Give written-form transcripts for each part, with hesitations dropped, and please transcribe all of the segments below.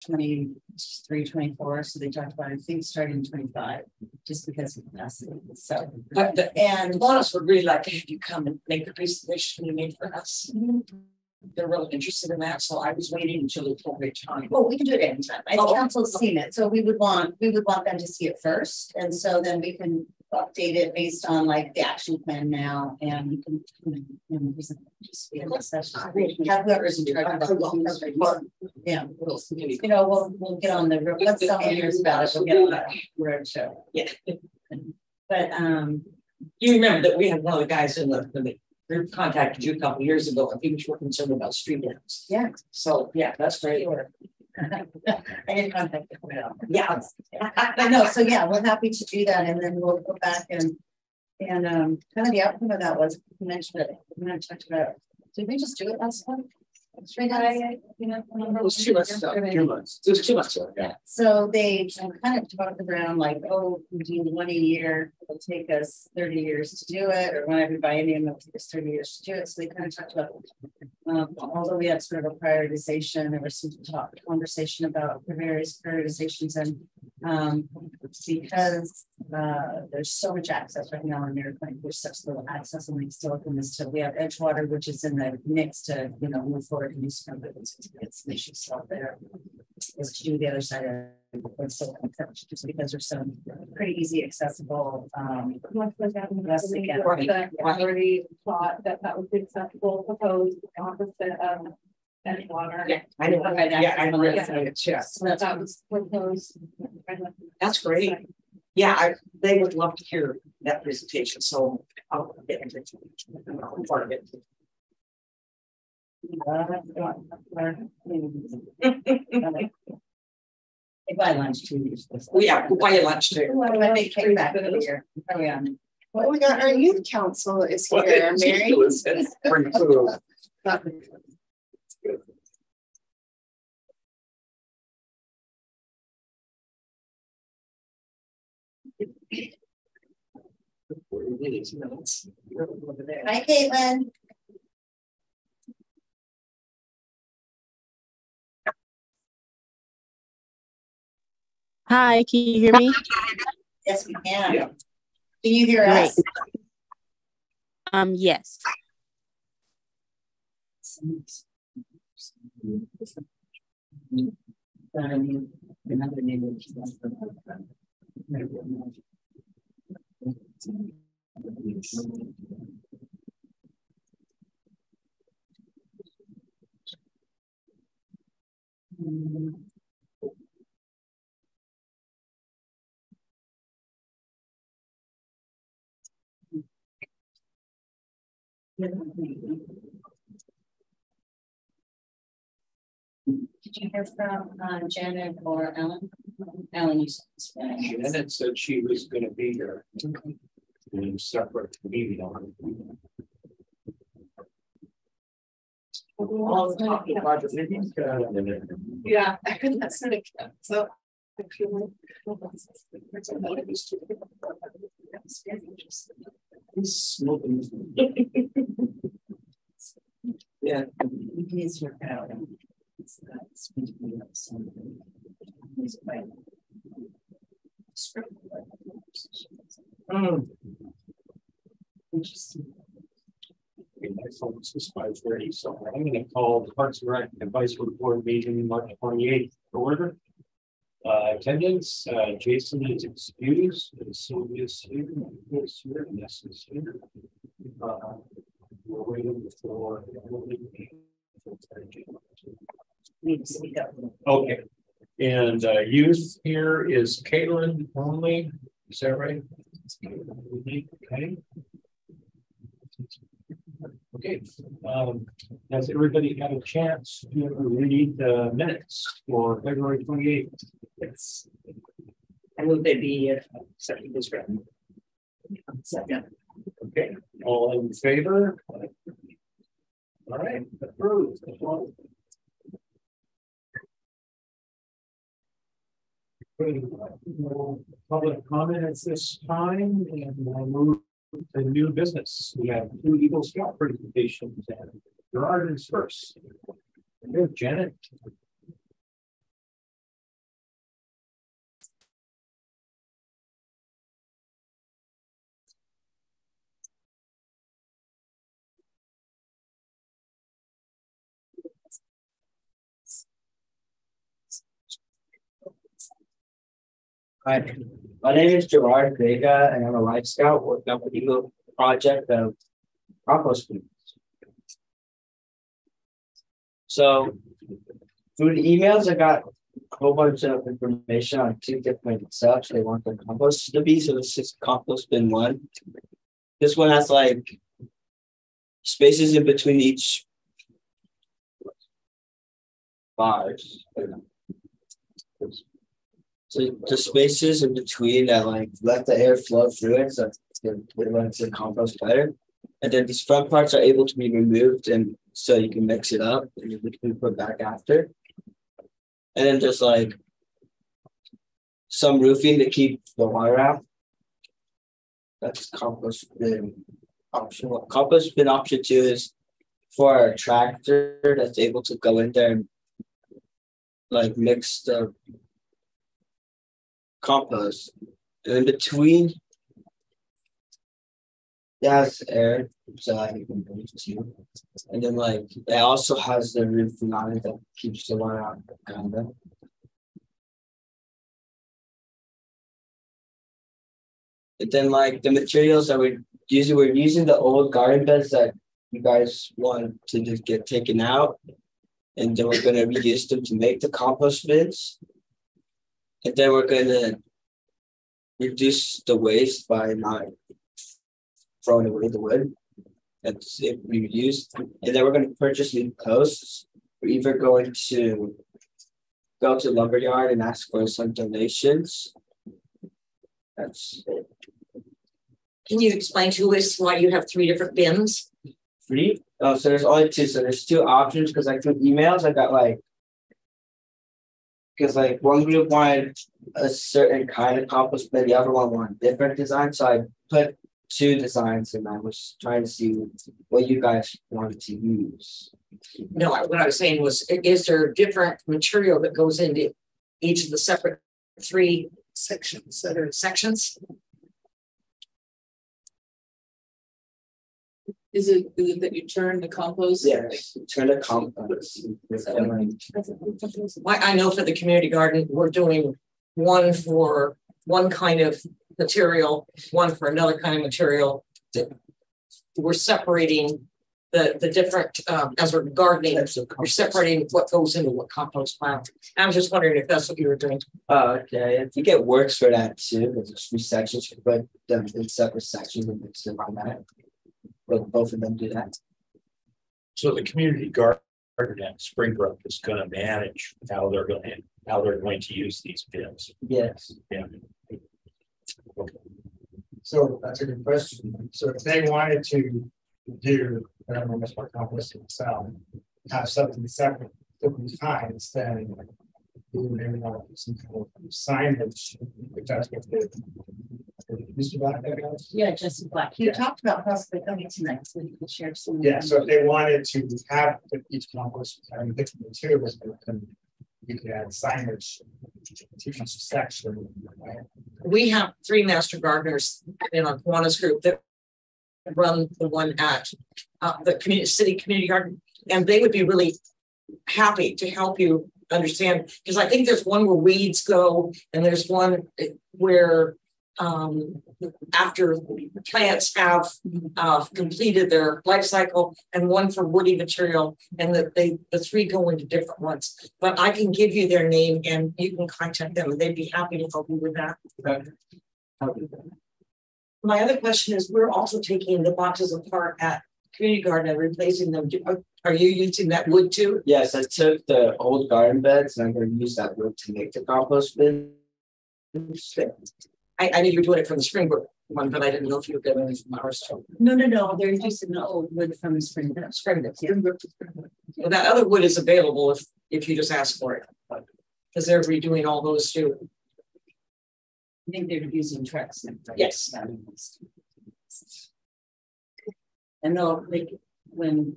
23, 24. So they talked about, I think, starting in 25, just because of capacity. So, and Lotus would really like to have you come and make the presentation you made for us. They're really interested in that, so I was waiting until the appropriate time. Well, we can do it anytime. I think council's seen it, so we would want them to see it first, and so then we can update it based on like the action plan now, and you can just be in this session. Have whoever's in charge of it. Yeah, you know, we'll get on the road. Let's tell years about it. We'll get on the road show. Yeah, but you remember that we had one of the guys in the group contacted you a couple of years ago, and he was concerned about street lamps. Yeah. So yeah, that's great. I didn't contact you. Yeah. I know. So yeah, we're happy to do that, and then we'll go back and kind of the outcome of that was you mentioned it. We talked about. Did we just do it last month? It was 2 months ago. 2 months. It was 2 months ago. Yeah. So they kind of talked around like, oh, we do one a year. It'll take us 30 years to do it, or whenever we buy any, it'll take us 30 years to do it. So they kind of talked about, although we had sort of a prioritization, there was some conversation about the various prioritizations, and because there's so much access right now in Miracle Lake, there's such little access, and we still in this. So we have Edgewater, which is in the mix to move forward and do some of it. It's an issue still there. Is to do the other side of it's still just because there's some pretty easy accessible. Already thought that would be acceptable proposed opposite of Edgewater. Yeah, I know. I know. Yeah. So that was proposed. That's great. Yeah, they would love to hear that presentation. So I'll get into part of it. They buy lunch too. Yeah, we'll buy you lunch too. When they came back here. Well, we got our youth council is here, Mary. Hi, Caitlin. Hi, can you hear me? Yes, we can. Yeah. Can you hear us? Yes. Did you hear from Janet or Ellen? Ellen, you said. Janet said she was going to be here in separate meeting on Yeah, I couldn't have said it. So I feel Yeah. We can use your power. Interesting. My phone is 5:30, so I'm going to call the Parks and Rec Advisory Board meeting March 28th to order. Attendance, Jason is excused, Sylvia's here, and this is here. We're waiting for. Okay, and youth here is Caitlin only. Is that right? Okay. Okay. Has everybody had a chance to read the minutes for February 28th? Yes. I will be accepting this round. Second. Okay. All in favor? All right. Approved. Public comment at this time, and we'll move to new business. We have 2 Eagle Scout presentations, and Gerard is first. Here's Janet. Hi, my name is Gerard Vega, and I'm a Life Scout working on the Eagle project of compost food. So through the emails, I got a whole bunch of information on 2 different subs they want the compost to be. So this is compost bin 1. This one has like spaces in between each bars. So the spaces in between that like let the air flow through it, so it runs the compost better. And then these front parts are able to be removed, and so you can mix it up and you can put back after. And then there's like some roofing to keep the water out. That's compost bin option. Compost bin option 2 is for a tractor that's able to go in there and like mix the compost. And in between, it has air, so like you can breathe too. And then like it also has the roofing on it that keeps the water out, kind of. And then like the materials that we're using the old garden beds that you guys want to just get taken out, and then we're gonna reuse them to make the compost bins. And then we're gonna reduce the waste by not throwing away the wood that's reused. And then we're gonna purchase new posts. We're either going to go to lumberyard and ask for some donations. That's it. Can you explain to us why you have 3 different bins? 3? Oh, so there's only 2. So there's 2 options because like through emails I got like, because like one group wanted a certain kind of compost bin, the other one wanted different design. So I put 2 designs and I was trying to see what you guys wanted to use. No, what I was saying was, is there different material that goes into each of the separate 3 sections that are sections? Is it that you turn the compost? Yes, turn the compost. I know for the community garden, we're doing one for one kind of material, one for another kind of material. We're separating the different, as we're gardening, we're separating what goes into what compost pile. I was just wondering if that's what you were doing. Okay, I think it works for that too, because there's 3 sections, you put them in separate sections and mix them on that. But both of them do that. So the community garden at Springbrook is going to manage how they're going to use these bins. Yes. Yeah. Okay. So that's a good question. So if they wanted to do, I don't know much about composting itself, have something separate, different kinds, then we would maybe want to do some kind of signage, if that's what they. Mr. Black, Yeah, Justin Black. You talked about possibly coming tonight, so you can share some. yeah, so if they wanted to have each compost having different materials, then you could add signage to each section. Right? We have 3 master gardeners in our Kiwanis group that run the one at the city community garden, and they would be really happy to help you understand, because I think there's one where weeds go, and there's one where after plants have completed their life cycle, and one for woody material, and that the 3 go into different ones. But I can give you their name and you can contact them and they'd be happy to help you with that. Okay. My other question is, we're also taking the boxes apart at community garden and replacing them. Are you using that wood too? Yes, I took the old garden beds and I'm going to use that wood to make the compost bin. I knew you were doing it from the Springbrook one, but I didn't know if you were getting it from ours too. No, they're using the old wood from Springbrook. Well, that other wood is available if you just ask for it, because they're redoing all those too. I think they're using trucks. Yes. And they'll like when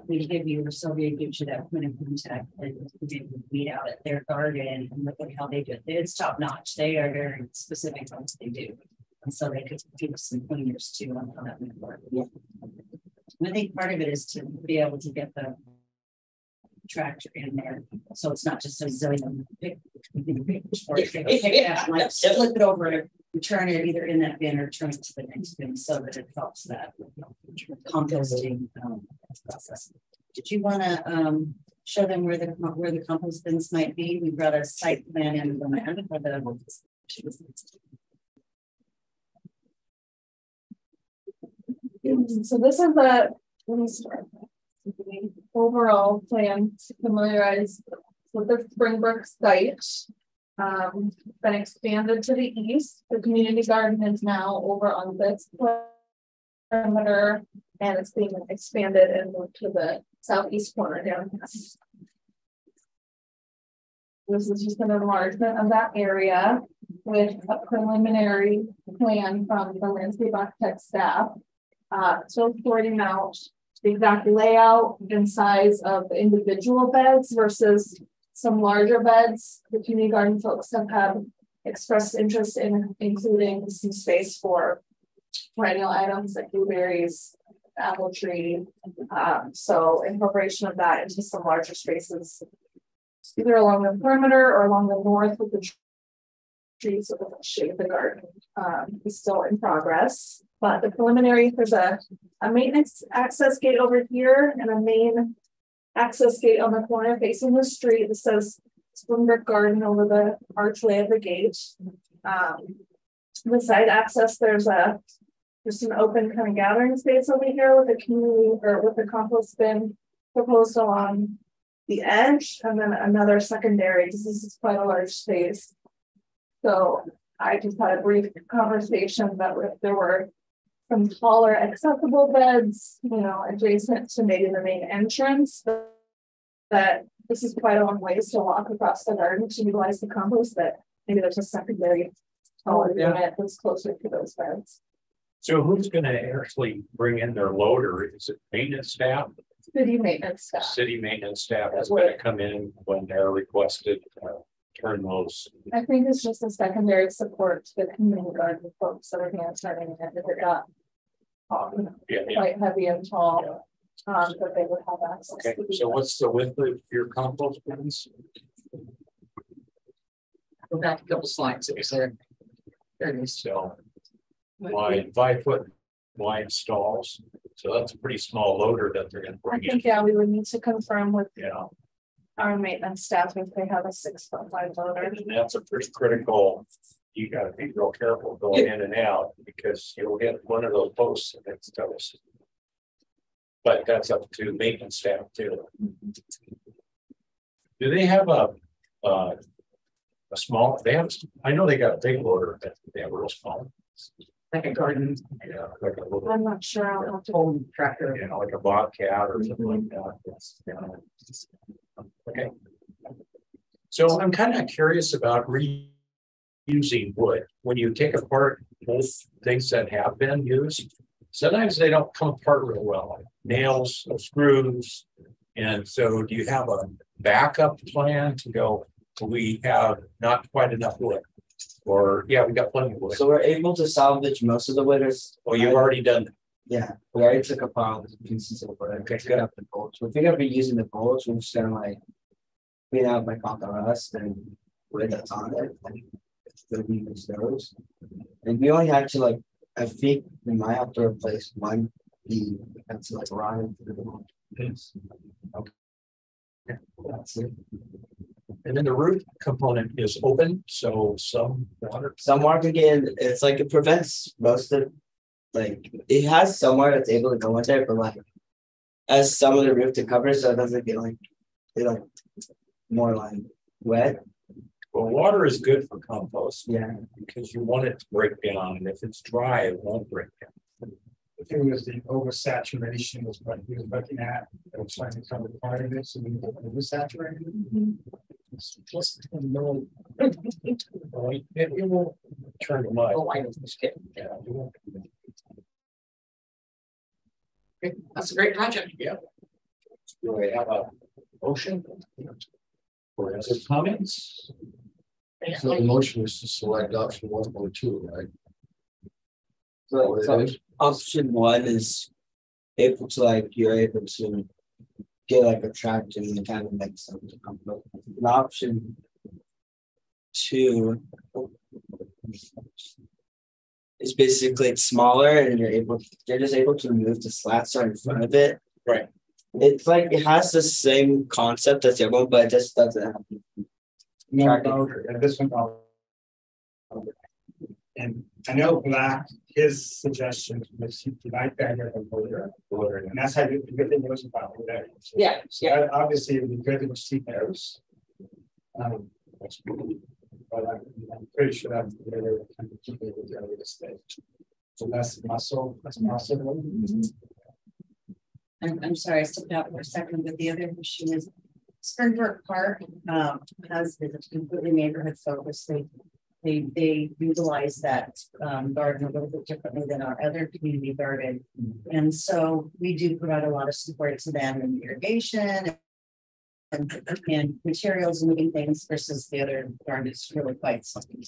we give you, or Sylvia gives you that point of contact, and they weed out at their garden and look at how they do it. It's top notch. They are very specific on what they do. And so they could give us some pointers too on how that would work. Yeah. And I think part of it is to be able to get the tractor in there, so it's not just a zillion. Like Yeah. flip it over and return it either in that bin or turn it to the next bin so that it helps that composting process. Did you want to show them where the compost bins might be? We brought a site plan in the land for the. So this is the overall plan to familiarize with the Springbrook site. Been expanded to the east. The community garden is now over on this perimeter, and it's being expanded and moved to the southeast corner down. This is just an enlargement of that area with a preliminary plan from the landscape architect staff. Still sorting out the exact layout and size of the individual beds versus some larger beds. The community garden folks have expressed interest in including some space for perennial items like blueberries, apple tree. So incorporation of that into some larger spaces, either along the perimeter or along the north with the trees of the shape of the garden is still in progress. But the preliminary, there's a maintenance access gate over here and a main access gate on the corner facing the street that says Springbrook Garden over the archway of the gate. The side access, there's just an open kind of gathering space over here with a community or with the compost bin proposed along the edge, and then another secondary. This is quite a large space. So I just had a brief conversation that there were some taller accessible beds, adjacent to maybe the main entrance, but that this is quite a long ways to walk across the garden to utilize the compost, that maybe there's a secondary taller unit that's closer to those beds. So who's gonna actually bring in their loader? Is it maintenance staff? City maintenance staff. City maintenance staff is gonna come in when they're requested, turn those. I think it's just a secondary support to the community garden folks that are going to turn in if it got quite heavy and tall, that they would have access. Okay, so what's the width of your compost bins? Go back a couple slides. It was there. There it is. So wide, 5 foot wide stalls. So that's a pretty small loader that they're gonna I bring in. think, yeah, we would need to confirm with Yeah. our maintenance staff if they have a 6-foot-5 loader. And that's a pretty critical, you gotta be real careful going in and out because you'll hit one of those posts and it's toast. But that's up to maintenance staff too. Do they have a small, I know they got a big loader, but they have a real small. Like a garden. Yeah, like a little, I'm not sure. I'll have to. Home tractor. like a Bobcat or something like that. Yes, yeah. Okay. So I'm kind of curious about reusing wood. When you take apart both things that have been used, sometimes they don't come apart real well, like nails or screws. And so do you have a backup plan to go, we have not quite enough wood? Or, yeah, we got plenty of wood. So we're able to salvage most of the winners. Oh, you've already done that. Yeah, we already took apart the pieces of wood. Okay, Pick up the bolts. We're gonna be using the bolts. We're just gonna like clean out like all the rust and wood that's on it. And we're gonna use those. And we only had to like, I think we might have to replace one beam that's like rotted through the wall. Okay. That's it. And then the roof component is open, so some water. Some water again, it's like it prevents most of, like, it has somewhere that's able to go in there, but like as some of the roof to cover, so it doesn't get like more like wet. Well, water is good for compost. Yeah. Because you want it to break down, and if it's dry, it won't break down. I think it was the oversaturation was what he was looking at. It was trying to cover part of it, so we oversaturated. It won't turn to mud. Oh, I know this kid. Yeah, it won't. Okay, that's a great project. Yeah. Do we have a motion? Or other comments? So the motion is to select option 1.2, right? So option one is able to like, you're able to get like a tractor and kind of make something to come up. An option two is basically it's smaller and you're just able to move the slats are in front of it. Right. It's like it has the same concept as the other one, but it just doesn't have And this one. And I know Black, his suggestion was he like that here in border, and that's how the good thing was about that. Yeah, So that obviously it would be good to see those. But I'm pretty sure that's the way they're kind of keeping it with the other stage. So that's muscle. I'm sorry, I stepped out for a second, but the other issue is Springbrook Park has it's completely neighborhood focused. They utilize that garden a little bit differently than our other community garden. And so we do provide a lot of support to them in irrigation and materials and moving things versus the other garden is really quite something.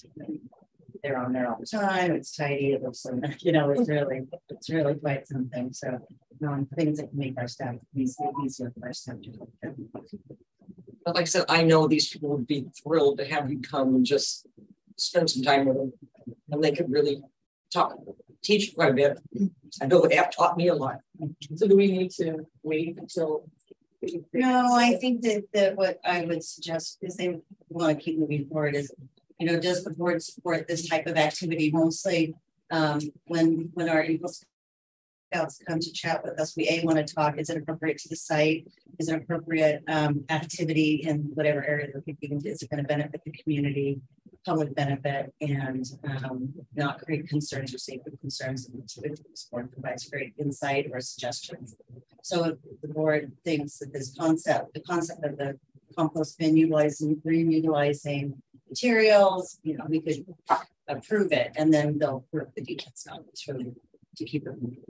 They're on there all the time. It's tidy. It looks like, it's really quite something. So things that can make our staff easier for our staff to do. But like I said, I know these people would be thrilled to have you come and just spend some time with them. And they could really teach quite a bit. I know they have taught me a lot. So do we need to wait until? No, I think that what I would suggest is they want to keep moving forward is, does the board support this type of activity mostly when our Eagle Scouts come to chat with us? We want to talk, is it appropriate to the site? Is it appropriate activity in whatever area they're thinking? Is it going to benefit the community, public benefit, and not create concerns or safety concerns? And this board provides great insight or suggestions. So if the board thinks that the concept of the compost bin reutilizing materials, we could approve it and then they'll approve the details on it to keep it moving.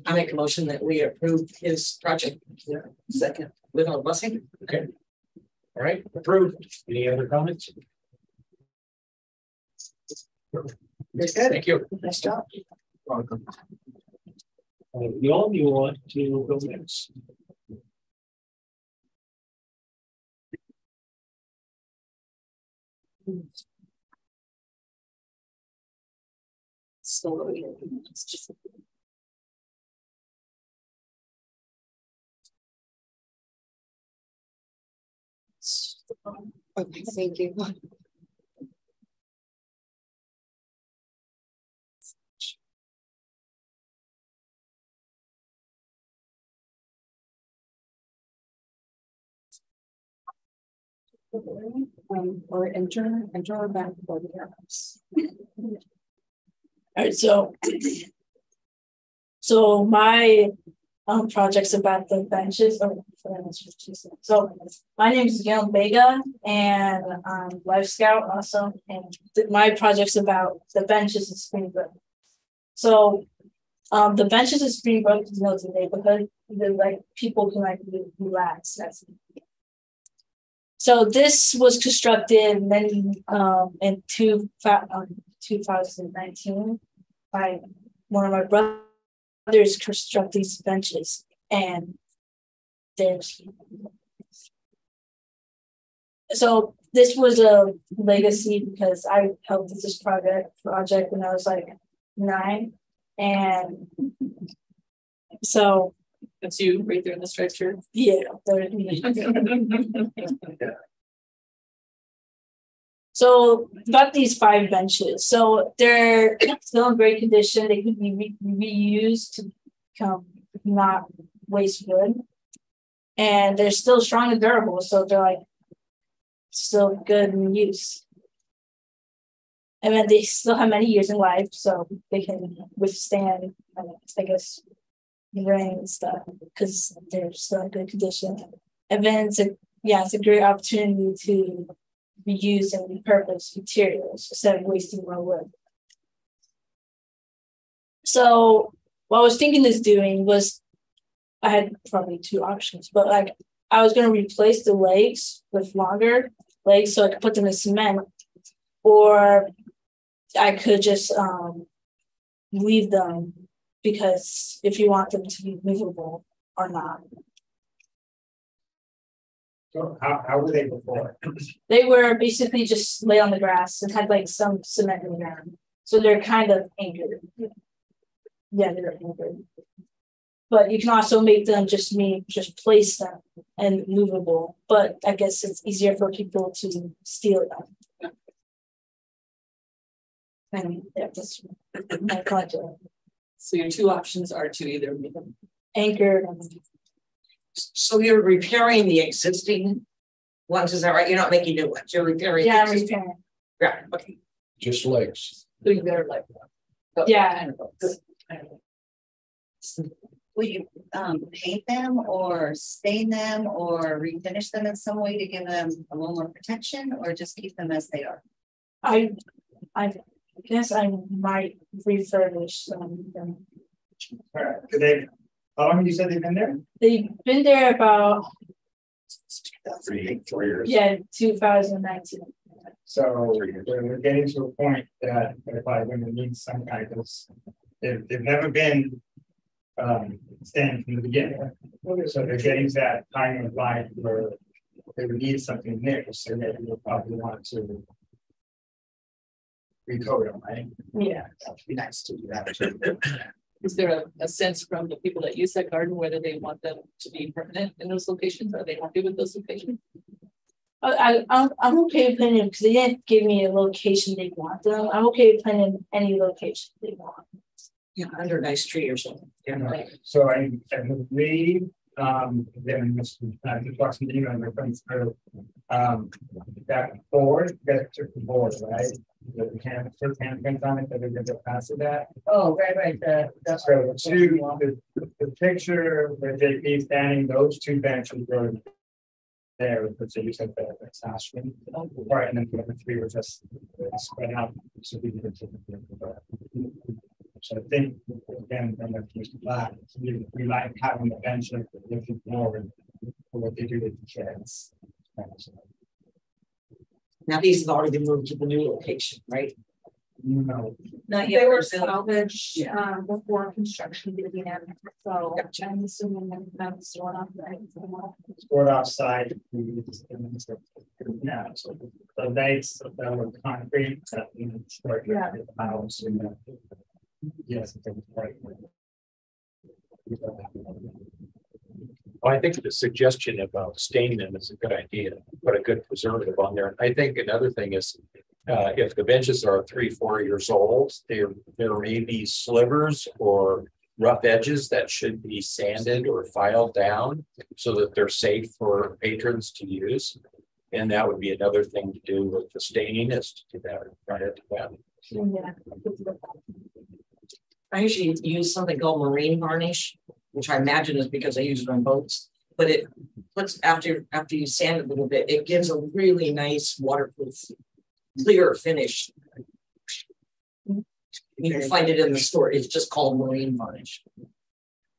I make a motion that we approve his project. Yeah. Second, with our blessing. Okay. All right, approved. Any other comments? Thank you. Nice job. Welcome. You want to go next? It's just Okay, thank you. Or enter back for the house. All right, so my project's about the benches. So my name is Gail Vega, and I'm Life Scout also, and my project's about the benches in Springbrook. So the benches in Springbrook is the neighborhood that people can relax. So this was constructed in 2019 by one of my brothers. Construct these benches, and so this was a legacy because I helped with this project when I was like 9, and so. That's you right there in the stretcher. Yeah. So about these 5 benches. So they're still in great condition. They can be reused to not waste wood. And they're still strong and durable. So they're still good in use. And then they still have many years in life, so they can withstand, I guess, rain and stuff because they're still in good condition. And then it's a great opportunity to reuse and repurpose materials instead of wasting more wood. So what I was thinking of doing was, I had probably 2 options, but I was going to replace the legs with longer legs so I could put them in cement, or I could just leave them, because if you want them to be movable or not. So how were they before? They were basically just lay on the grass and had like some cement in the ground. So they're kind of anchored. Yeah, they're anchored. But you can also make them just place them and movable. But I guess it's easier for people to steal them. And yeah, that's my project. So your two options are to either make them Anchored. So you're repairing the existing ones, is that right? You're not making new ones, you're repairing. Yeah, I'm existing- repairing. Yeah, okay. Just legs. doing their like. Yeah. Will you paint them or stain them or refinish them in some way to give them a little more protection, or just keep them as they are? I guess I might refurbish them. All right, how long have you said they've been there? They've been there about 3, 4 years. 2019. So we're getting to a point that if I going to need some kind of, they've never been standing from the beginning. So they're getting to that time of life where they would need something new, so maybe we'll probably want to recode them, right? Yeah. That'd be nice to do that. Is there a sense from the people that use that garden whether they want them to be permanent in those locations? Are they happy with those locations? I'm okay with putting them because they didn't give me a location they want them. I'm okay with putting in any location they want. Yeah, under a nice tree or something. Yeah. Right. So I believe then the question you know reference to that board that took the board, right? The handprints on it that are going to pass it that. Oh, right. So the picture where JP standing, those two benches were there, so you said that's classroom. Right, and then the other three were just spread out. So we could so I think again, from the black, we like having the bench of looking forward for what they do with the kids. Now these have already been moved to the new location, right? No. Not yet. They were salvaged before construction began, so I'm assuming that's what I'm right. Stored outside. Yeah, so the legs that were concrete, stored in the house and yes, it was right. Well, I think the suggestion about staining them is a good idea. Put a good preservative on there. I think another thing is if the benches are 3, 4 years old, there may be slivers or rough edges that should be sanded or filed down so that they're safe for patrons to use. And that would be another thing to do with the staining is to do that prior to that. Yeah. I usually use something called marine varnish, which I imagine is because I use it on boats. But it puts after you sand it a little bit, it gives a really nice waterproof, clear finish. You can find it in the store. It's just called marine varnish.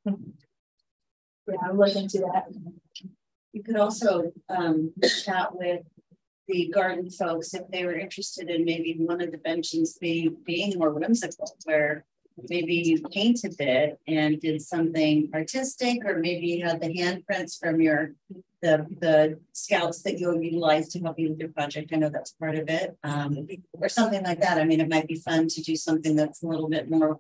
Yeah, I'm looking into that. You could also chat with the garden folks if they were interested in maybe one of the benches being more whimsical, where maybe you painted it and did something artistic, or maybe you had the handprints from the scouts that you'll utilize to help you with your project. I know that's part of it, or something like that. I mean, it might be fun to do something that's a little bit more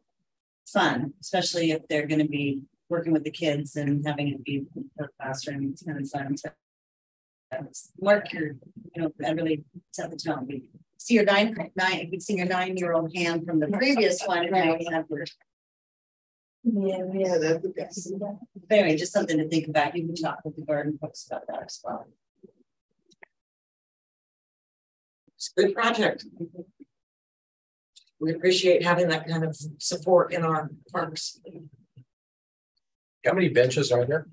fun, especially if they're going to be working with the kids and having it be per classroom. It's kind of fun to mark your, and really set the tone. We see your you can see your 9-year-old hand from the previous one, and now we have your. Yeah, that's the best. But anyway, just something to think about. You can talk with the garden folks about that as well. It's a good project. We appreciate having that kind of support in our parks. How many benches are there?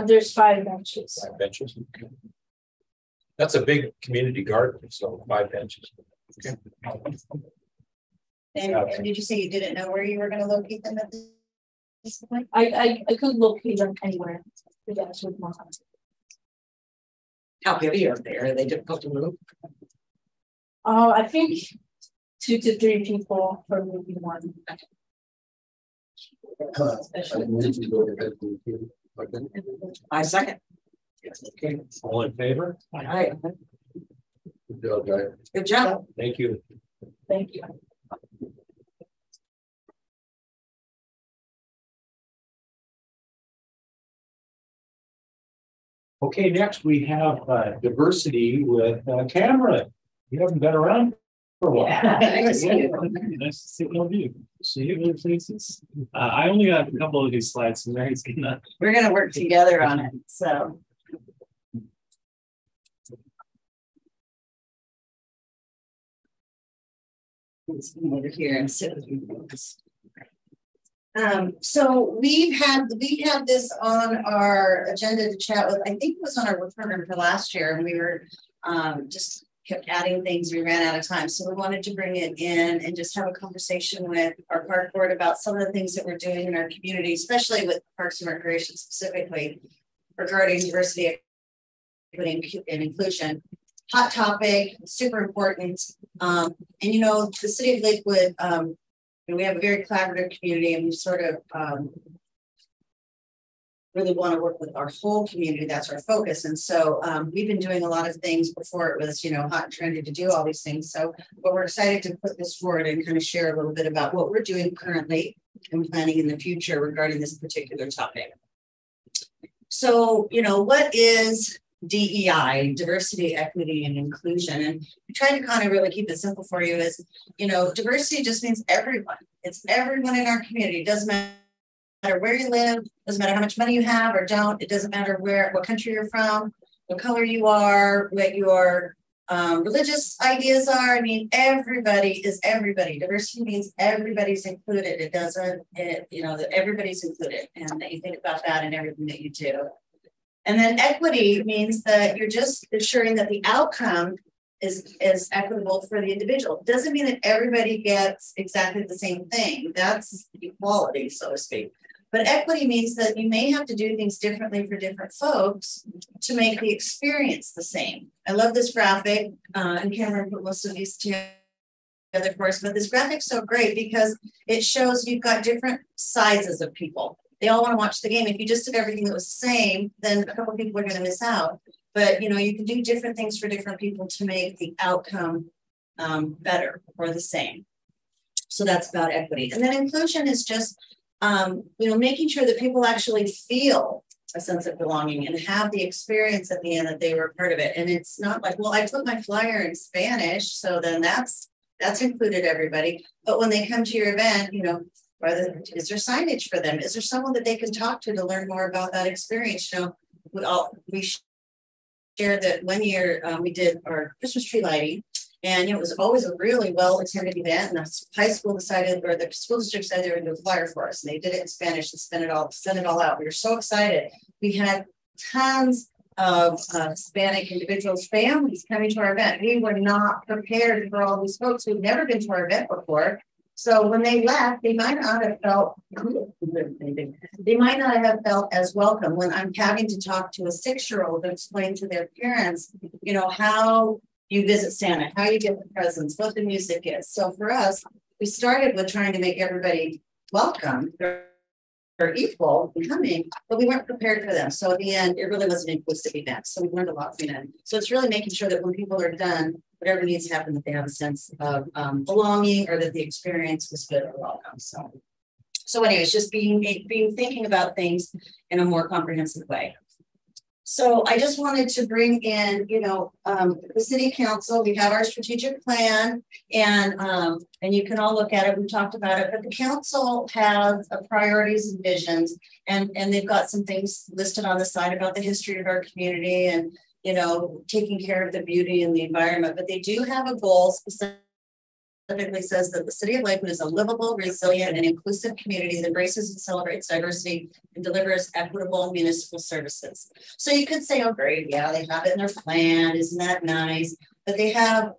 There's 5 benches. 5 benches. That's a big community garden, so 5 benches. Okay. And did you say you didn't know where you were going to locate them at this point? I could locate them anywhere. That's with more. How heavy are they? Are they difficult to move? I think 2 to 3 people for maybe one. I second. Okay, all in favor? All right, Good job, guys. good job. Thank you. Thank you. Okay, next we have diversity with Cameron. You haven't been around for a while. Nice to see you. Nice to see all of you. See you in places. I only got a couple of these slides, so Mary's gonna. We're gonna work together on it, so. Let's come over here and sit with you. So we have this on our agenda to chat with, I think it was on our work program for last year, and we were just kept adding things, we ran out of time. So we wanted to bring it in and just have a conversation with our park board about some of the things that we're doing in our community, especially with Parks and Recreation specifically regarding diversity, equity, and inclusion. Hot topic, super important. And you know, the city of Lakewood, we have a very collaborative community, and we sort of really want to work with our whole community. That's our focus. And so we've been doing a lot of things before it was, you know, hot and trendy to do all these things. So, but we're excited to put this forward and kind of share a little bit about what we're doing currently and planning in the future regarding this particular topic. So, you know, what is DEI, diversity, equity, and inclusion? And we try to kind of really keep it simple for you is, you know, diversity just means everyone. It's everyone in our community. It doesn't matter where you live, doesn't matter how much money you have or don't. It doesn't matter what country you're from, what color you are, what your religious ideas are. I mean, everybody is everybody. Diversity means everybody's included. It doesn't, you know, that everybody's included, and that you think about that in everything that you do. And then equity means that you're just ensuring that the outcome is equitable for the individual. It doesn't mean that everybody gets exactly the same thing. That's equality, so to speak. But equity means that you may have to do things differently for different folks to make the experience the same. I love this graphic, and Cameron put most of these together for us, but this graphic's so great because it shows you've got different sizes of people. They all want to watch the game. If you just did everything that was the same, then a couple of people are going to miss out. But you know, you can do different things for different people to make the outcome better or the same. So that's about equity. And then inclusion is just you know, making sure that people actually feel a sense of belonging and have the experience at the end that they were part of it. And it's not like, well, I put my flyer in Spanish, so then that's included everybody. But when they come to your event, you know, is there signage for them? Is there someone that they can talk to learn more about that experience? You know, we shared that one year we did our Christmas tree lighting, and it was always a really well attended event. And the high school decided, or the school district decided they were going to do a flyer for us, and they did it in Spanish and sent it all out. We were so excited. We had tons of Hispanic individuals, families coming to our event. We were not prepared for all these folks who'd never been to our event before. So when they left, they might not have felt as welcome. When I'm having to talk to a 6-year-old and explain to their parents, you know, how you visit Santa, how you get the presents, what the music is. So for us, we started with trying to make everybody welcome or equal in coming, but we weren't prepared for them. So at the end, it really was an inclusive event. So we learned a lot from it. So it's really making sure that when people are done, whatever needs to happen, that they have a sense of belonging, or that the experience was good or welcome. So anyways, just being thinking about things in a more comprehensive way. So I just wanted to bring in, you know, the city council. We have our strategic plan, and you can all look at it. We talked about it, but the council has priorities and visions, and they've got some things listed on the side about the history of our community and, you know, taking care of the beauty and the environment. But they do have a goal specifically says that the city of Lakewood is a livable, resilient, and inclusive community that embraces and celebrates diversity and delivers equitable municipal services. So you could say, oh, great, yeah, they have it in their plan. Isn't that nice? But they have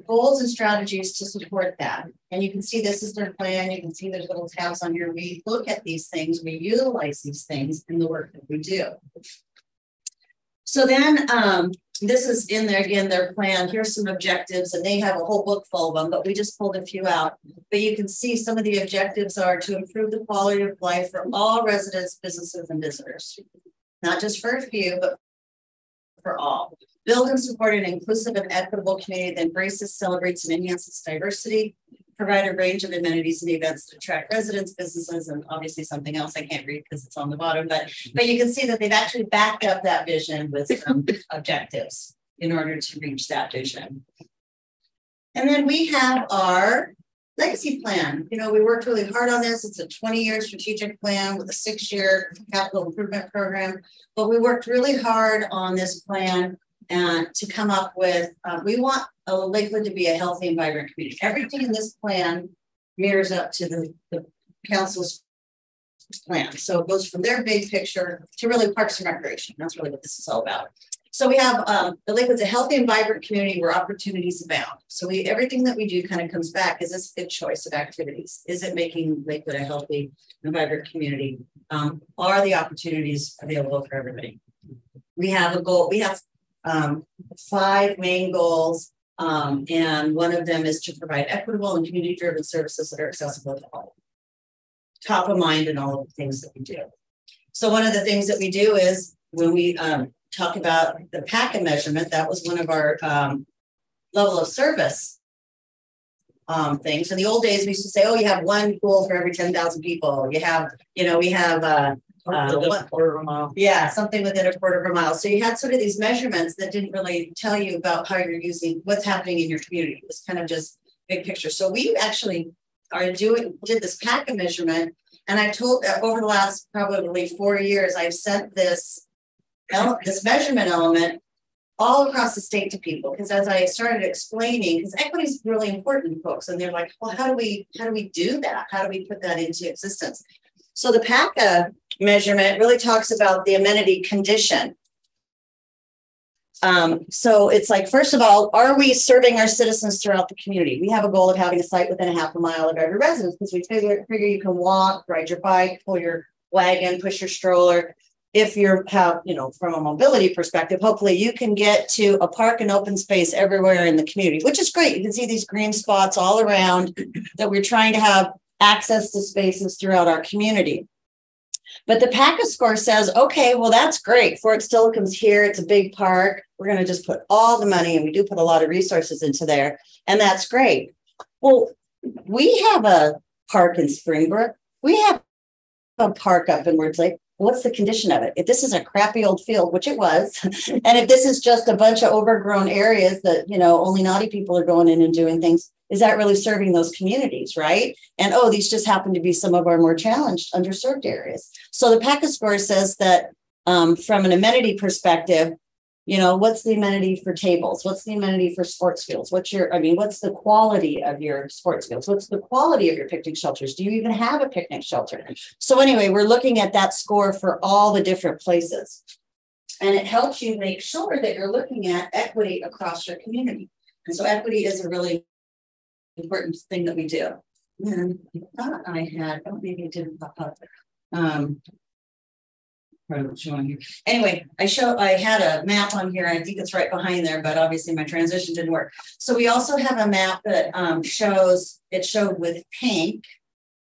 goals and strategies to support that. And you can see this is their plan. You can see there's little tabs on here. We look at these things, we utilize these things in the work that we do. So then this is in there again, their plan. Here's some objectives, and they have a whole book full of them, but we just pulled a few out. But you can see some of the objectives are to improve the quality of life for all residents, businesses, and visitors. not just for a few, but for all. Build and support an inclusive and equitable community that embraces, celebrates, and enhances diversity. Provide a range of amenities and events to attract residents, businesses, and obviously something else I can't read because it's on the bottom, but you can see that they've actually backed up that vision with some objectives in order to reach that vision. And then we have our legacy plan. You know, we worked really hard on this. It's a 20-year strategic plan with a 6-year capital improvement program, but we worked really hard on this plan and to come up with, we want Lakewood to be a healthy and vibrant community. Everything in this plan mirrors up to the council's plan. So it goes from their big picture to really parks and recreation. That's really what this is all about. So we have the Lakewood's a healthy and vibrant community where opportunities abound. So everything that we do kind of comes back. Is this a good choice of activities? Is it making Lakewood a healthy and vibrant community? Are the opportunities available for everybody? We have a goal. We have 5 main goals, and one of them is to provide equitable and community-driven services that are accessible to all. Top of mind in all of the things that we do. So one of the things that we do is when we talk about the PACA measurement, that was one of our level of service things. In the old days, we used to say, oh, you have 1 pool for every 10,000 people. You have, you know, we have a quarter of a mile. Yeah, something within a quarter of a mile. So you had sort of these measurements that didn't really tell you about how you're using what's happening in your community. It was kind of just big picture. So we actually did this PACA measurement, and I told over the last probably 4 years, I've sent this measurement element all across the state to people, because as I started explaining, because equity is really important to folks, and they're like, well, how do we do that? How do we put that into existence? So the PACA measurement really talks about the amenity condition. So it's like, first of all, are we serving our citizens throughout the community? We have a goal of having a site within a half a mile of every residence, because we figure you can walk, ride your bike, pull your wagon, push your stroller. If you're from a mobility perspective, hopefully you can get to a park and open space everywhere in the community, which is great. You can see these green spots all around that we're trying to have access to spaces throughout our community. But the PACA score says, okay, well, that's great. Fort Stilicum's here. It's a big park. We're going to just put all the money, and we do put a lot of resources into there. And that's great. Well, we have a park in Springbrook. We have a park up in Woods Lake. What's the condition of it? If this is a crappy old field, which it was, and if this is just a bunch of overgrown areas that, only naughty people are going in and doing things, is that really serving those communities, right? And, oh, these just happen to be some of our more challenged, underserved areas. So the PACA score says that from an amenity perspective, what's the amenity for tables? What's the amenity for sports fields? What's the quality of your sports fields? What's the quality of your picnic shelters? Do you even have a picnic shelter? So anyway, we're looking at that score for all the different places. And it helps you make sure that you're looking at equity across your community. And so equity is a really important thing that we do. And I thought I had, maybe it didn't pop up. Anyway, I had a map on here. I think it's right behind there, but obviously my transition didn't work. So we also have a map that showed with pink,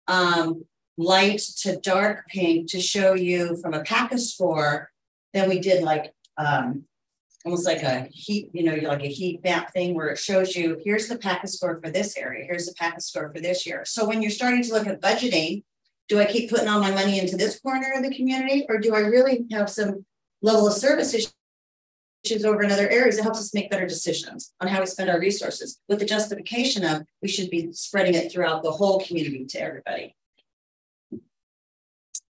light to dark pink, to show you from a PACA score. Then we did like almost like a heat, like a heat map thing where it shows you, here's the PACA score for this area, here's the PACA score for this year. So when you're starting to look at budgeting, do I keep putting all my money into this corner of the community, or do I really have some level of service issues over in other areas? It helps us make better decisions on how we spend our resources, with the justification of we should be spreading it throughout the whole community to everybody.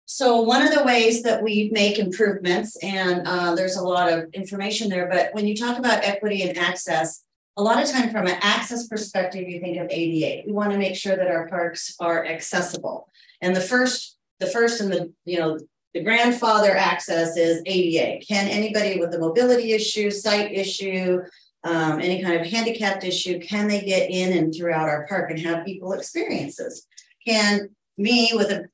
So one of the ways that we make improvements, and there's a lot of information there, but when you talk about equity and access, a lot of time from an access perspective, you think of ADA. We want to make sure that our parks are accessible. And the first and the grandfather access is ADA. Can anybody with a mobility issue, sight issue, any kind of handicapped issue, can they get in and throughout our park and have equal experiences? Can me with a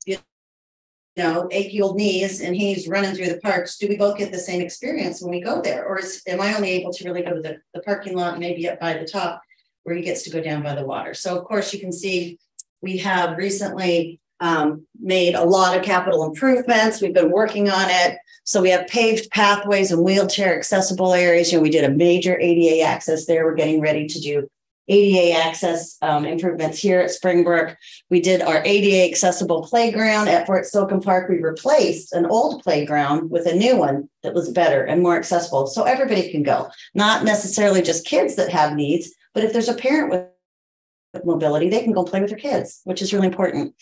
8-year-old knees and he's running through the parks, do we both get the same experience when we go there? Or am I only able to really go to the parking lot, maybe up by the top where he gets to go down by the water? So of course you can see we have recently made a lot of capital improvements. We've been working on it. So we have paved pathways and wheelchair accessible areas. We did a major ADA access there. We're getting ready to do ADA access improvements here at Springbrook. We did our ADA accessible playground at Fort Slocum Park. We replaced an old playground with a new one that was better and more accessible. So everybody can go, not necessarily just kids that have needs, but if there's a parent with mobility, they can go play with their kids, which is really important.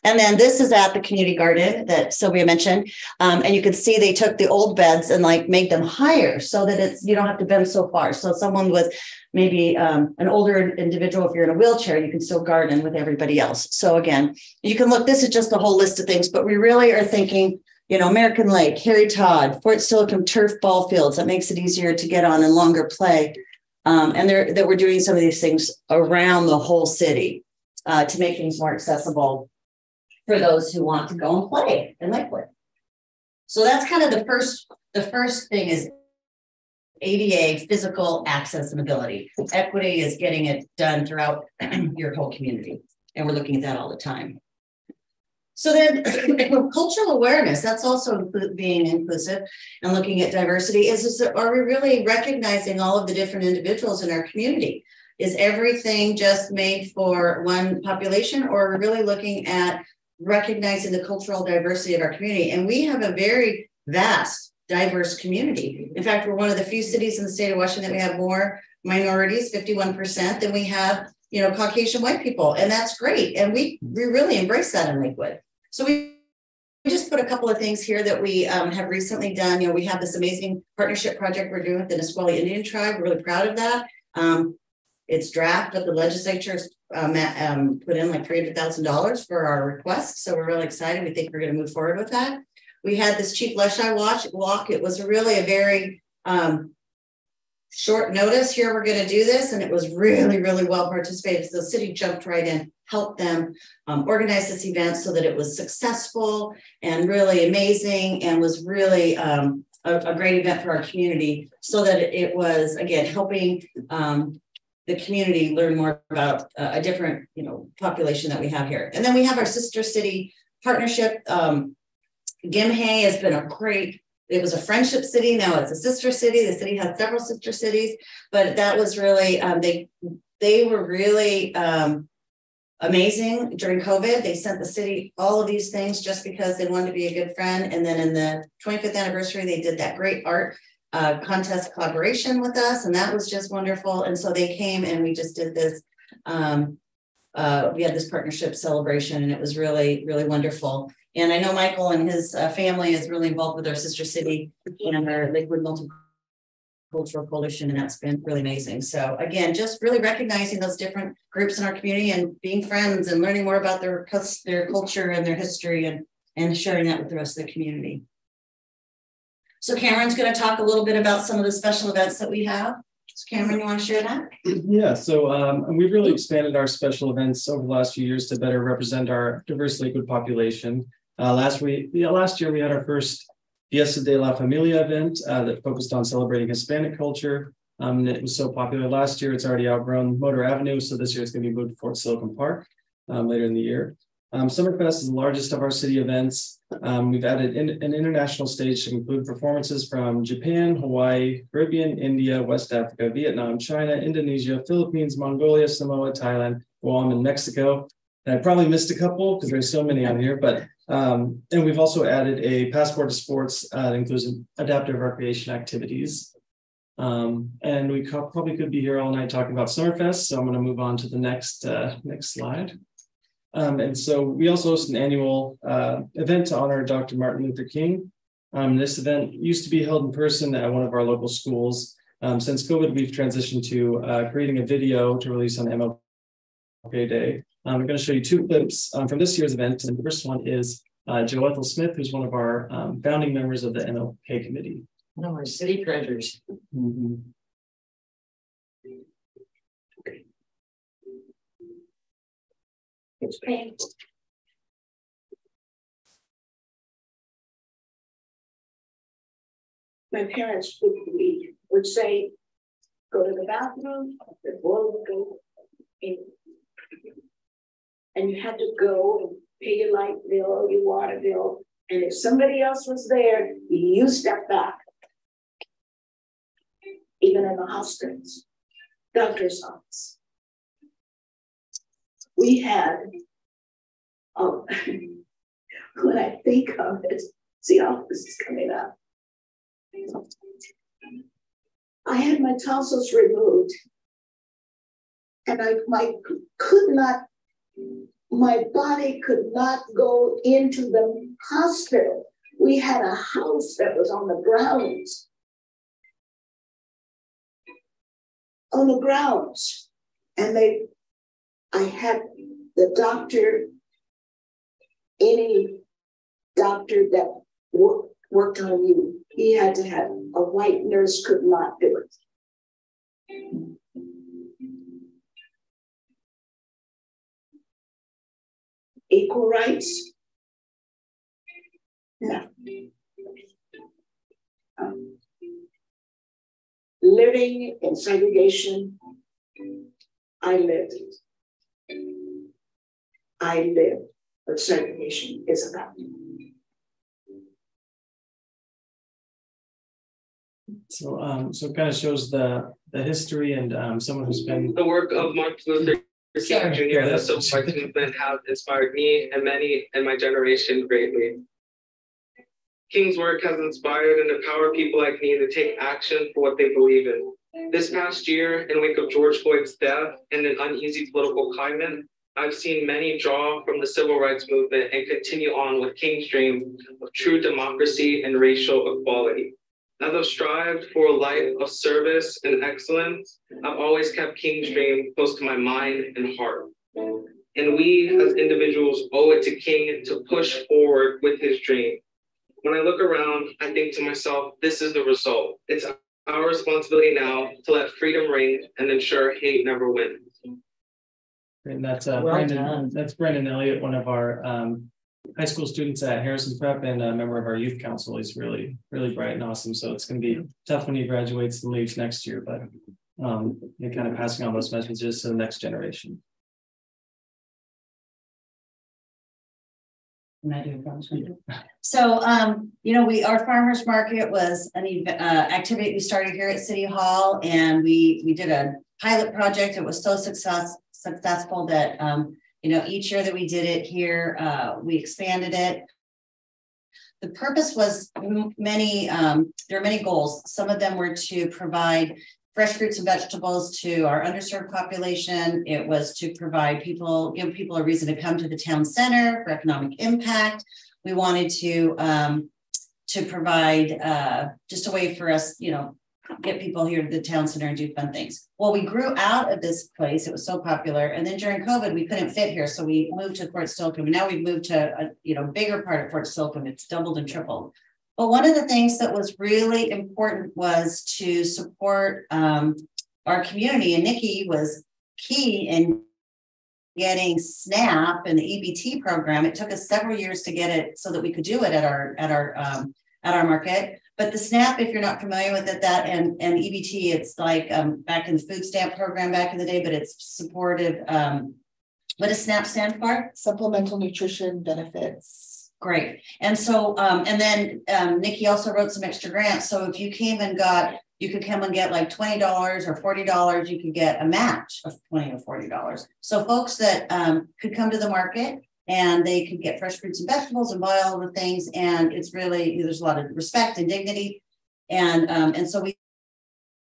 And then this is at the community garden that Sylvia mentioned. And you can see they took the old beds and like made them higher so that you don't have to bend so far. So someone with maybe an older individual, if you're in a wheelchair, you can still garden with everybody else. So again, you can look, this is just a whole list of things, but we really are thinking, American Lake, Harry Todd, Fort Slocum turf ball fields. That makes it easier to get on and longer play. And that we're doing some of these things around the whole city to make things more accessible for those who want to go and play in Lakewood. So that's kind of the first thing is ADA, physical access and ability. Equity is getting it done throughout your whole community. And we're looking at that all the time. So then cultural awareness, that's also being inclusive and looking at diversity. Are we really recognizing all of the different individuals in our community? Is everything just made for one population, or are we really looking at recognizing the cultural diversity of our community? And we have a very vast, diverse community. In fact, we're one of the few cities in the state of Washington that we have more minorities, 51%, than we have, Caucasian white people. And that's great. And we really embrace that in Lakewood. So we just put a couple of things here that we have recently done. We have this amazing partnership project we're doing with the Nisqually Indian tribe. We're really proud of that. It's draft, but the legislature's put in like $300,000 for our request. So we're really excited. We think we're going to move forward with that. We had this Chief Leschi walk. It was really a very short notice. Here, we're going to do this. And it was really, really well participated. So the city jumped right in, helped them organize this event so that it was successful and really amazing, and was really a great event for our community, so that it was, again, helping the community learn more about a different, population that we have here. And then we have our sister city partnership. Gimhae has been it was a friendship city. Now it's a sister city. The city has several sister cities, but that was really, they were really amazing during COVID. They sent the city all of these things just because they wanted to be a good friend. And then in the 25th anniversary, they did that great art contest collaboration with us, and that was just wonderful. And so they came and we just did this. We had this partnership celebration, and it was really, really wonderful. And I know Michael and his family is really involved with our sister city and our Lakewood Multicultural Coalition, and that's been really amazing. So again, just really recognizing those different groups in our community and being friends and learning more about their culture and their history, and sharing that with the rest of the community. So Cameron's going to talk a little bit about some of the special events that we have. So Cameron, you want to share that? Yeah, so we've really expanded our special events over the last few years to better represent our diverse Lakewood population. Last year we had our first Fiesta de la Familia event that focused on celebrating Hispanic culture. And it was so popular last year, it's already outgrown Motor Avenue. So this year it's going to be moved to Fort Slocum Park later in the year. Summerfest is the largest of our city events. We've added an international stage to include performances from Japan, Hawaii, Caribbean, India, West Africa, Vietnam, China, Indonesia, Philippines, Mongolia, Samoa, Thailand, Guam, and Mexico. And I probably missed a couple because there's so many on here, but and we've also added a passport to sports that includes adaptive recreation activities. And we probably could be here all night talking about Summerfest, so I'm going to move on to the next slide. And so we also host an annual event to honor Dr. Martin Luther King. This event used to be held in person at one of our local schools. Since COVID, we've transitioned to creating a video to release on MLK Day. I'm going to show you two clips from this year's event. And the first one is Joe Ethel Smith, who's one of our founding members of the MLK committee. One of our city treasures. Mm-hmm. It's painful. My parents would say, go to the bathroom, the boy would go in. And you had to go pay your light bill, your water bill, and if somebody else was there, you step back. Even in the hospitals, doctor's office. We had, when I think of it, see how this is coming up. I had my tonsils removed, and my body could not go into the hospital. We had a house that was on the grounds. And I had the doctor, any doctor that worked on you, he had to have a white nurse, could not do it. Equal rights? No. Living in segregation, I lived. What segregation is about. So, so it kind of shows the history and someone who's been the work of Martin Luther King Jr. and the Civil Rights Movement have inspired me and many in my generation greatly. King's work has inspired and empowered people like me to take action for what they believe in. This past year, in wake of George Floyd's death and an uneasy political climate, I've seen many draw from the civil rights movement and continue on with King's dream of true democracy and racial equality. As I've strived for a life of service and excellence, I've always kept King's dream close to my mind and heart. And we as individuals owe it to King to push forward with his dream. When I look around, I think to myself, this is the result. It's our responsibility now to let freedom ring and ensure hate never wins. And that's Brandon. That's Brandon Elliott, one of our high school students at Harrison Prep and a member of our youth council. He's really bright and awesome. So it's going to be tough when he graduates and leaves next year, but you're kind of passing on those messages to the next generation. So, our farmers market was an activity we started here at City Hall, and we did a pilot project. It was so successful that, each year that we did it here, we expanded it. The purpose was there are many goals. Some of them were to provide fresh fruits and vegetables to our underserved population. It was to provide give people a reason to come to the town center for economic impact. We wanted to provide just a way for us, get people here to the town center and do fun things. Well, we grew out of this place. It was so popular. And then during COVID, we couldn't fit here. So we moved to Fort Slocum. Now we've moved to a bigger part of Fort Slocum. It's doubled and tripled. But one of the things that was really important was to support our community. And Nikki was key in getting SNAP and the EBT program. It took us several years to get it so that we could do it at our market. But the SNAP, if you're not familiar with it, that and EBT, it's like back in the food stamp program back in the day, but it's supportive. What does SNAP stand for? Supplemental Nutrition Benefits. Great. And so, and then Nikki also wrote some extra grants. So if you came and you could come and get like $20 or $40, you could get a match of $20 or $40. So folks that could come to the market and they could get fresh fruits and vegetables and buy all the things. And it's really, there's a lot of respect and dignity. And so we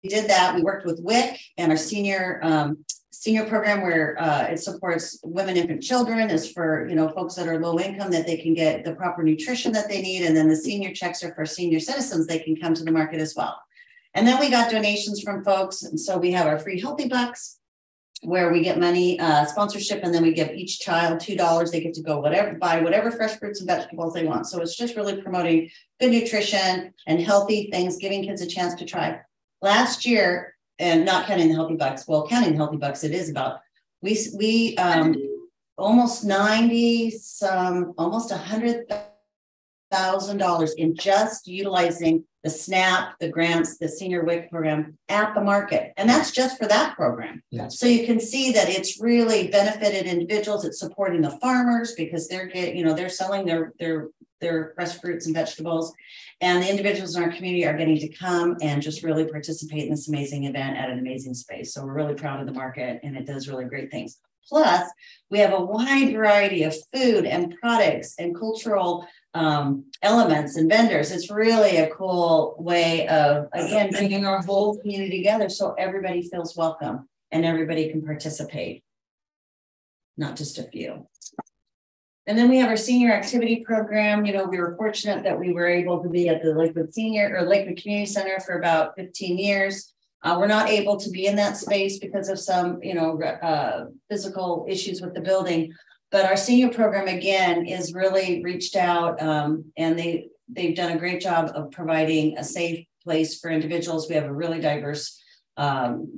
did that. We worked with WIC and our senior program where it supports women, infant children, is for folks that are low income, that they can get the proper nutrition that they need. And then the senior checks are for senior citizens. They can come to the market as well. And then we got donations from folks. And so we have our free Healthy Bucks where we get money sponsorship, and then we give each child $2. They get to go buy whatever fresh fruits and vegetables they want. So it's just really promoting good nutrition and healthy things, giving kids a chance to try. Last year, and not counting the Healthy Bucks, well, counting the Healthy Bucks, it is about, we almost 100,000 $100,000 in just utilizing the SNAP, the grants, the senior WIC program at the market. And that's just for that program. Yes. So you can see that it's really benefited individuals. It's supporting the farmers because they're getting, they're selling their fresh fruits and vegetables. And the individuals in our community are getting to come and just really participate in this amazing event at an amazing space. So we're really proud of the market, and it does really great things. Plus, we have a wide variety of food and products and cultural elements and vendors. It's really a cool way of, again, bringing our whole community together so everybody feels welcome and everybody can participate, not just a few. And then we have our senior activity program. We were fortunate that we were able to be at the Lakewood Community Center for about 15 years. We're not able to be in that space because of some, physical issues with the building. But our senior program, again, is really reached out and they've done a great job of providing a safe place for individuals. We have a really diverse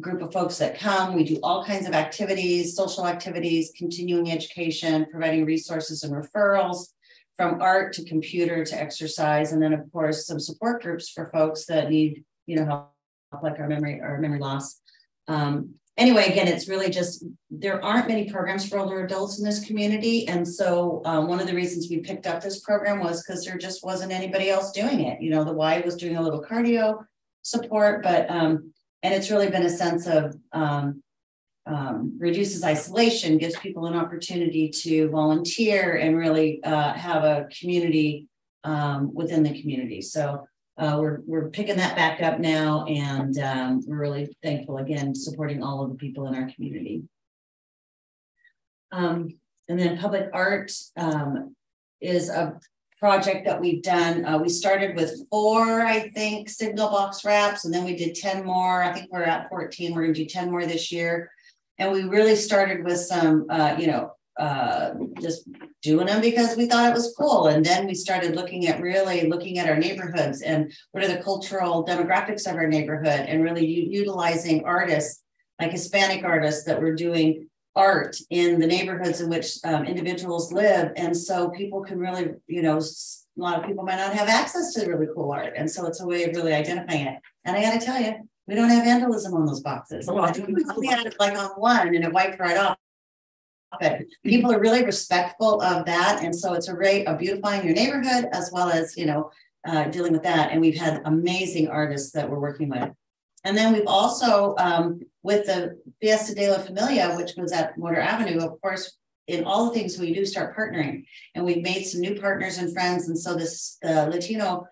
group of folks that come. We do all kinds of activities, social activities, continuing education, providing resources and referrals from art to computer to exercise. And then, of course, some support groups for folks that need, help, like our memory loss. Anyway, again, it's really just, there aren't many programs for older adults in this community. And so one of the reasons we picked up this program was because there just wasn't anybody else doing it. The Y was doing a little cardio support, but, and it's really been a sense of reduces isolation, gives people an opportunity to volunteer and really have a community within the community. So we're picking that back up now, and we're really thankful, again, supporting all of the people in our community. And then public art is a project that we've done. We started with 4, I think, signal box wraps, and then we did 10 more. I think we're at 14. We're going to do 10 more this year. And we really started with some, just doing them because we thought it was cool. And then we started looking at our neighborhoods and what are the cultural demographics of our neighborhood, and really utilizing artists like Hispanic artists that were doing art in the neighborhoods in which individuals live. And so people can really, a lot of people might not have access to really cool art. And so it's a way of really identifying it. And I got to tell you, we don't have vandalism on those boxes. We had it like on one and it wiped right off. But people are really respectful of that. And so it's a way of beautifying your neighborhood as well as, dealing with that. And we've had amazing artists that we're working with. And then we've also, with the Fiesta de la Familia, which was at Motor Avenue, of course, in all the things we do, start partnering. And we've made some new partners and friends. And so the Latino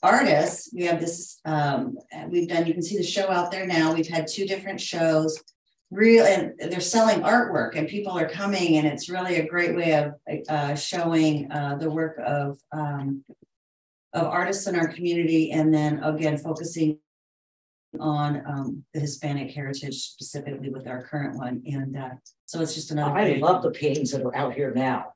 artists, we have this, we've done, you can see the show out there now. We've had 2 different shows. And they're selling artwork, and people are coming, and it's really a great way of showing the work of artists in our community, and then again focusing on the Hispanic heritage specifically with our current one. And so it's just another. I love the paintings that are out here now.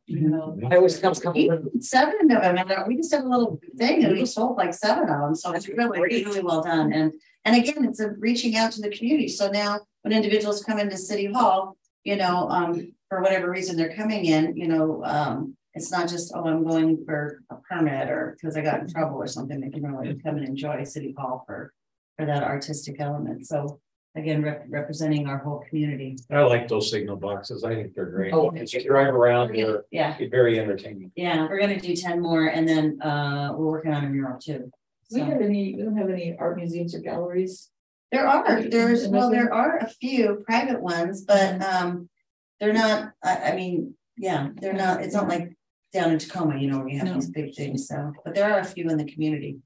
I always come 7 of them, and we just have a little thing, and we sold like 7 of them. So it's really well done. And again, it's reaching out to the community. So now when individuals come into City Hall, for whatever reason they're coming in, it's not just, oh, I'm going for a permit or because I got in trouble or something. They can really come and enjoy City Hall for that artistic element. So again, representing our whole community. I like those signal boxes. I think they're great. As you drive around here, it's very entertaining. Yeah, we're going to do 10 more, and then we're working on a mural too. We don't have any art museums or galleries. There are a few private ones, but they're not. They're not. It's not like down in Tacoma, where you have these big things. So, but there are a few in the community.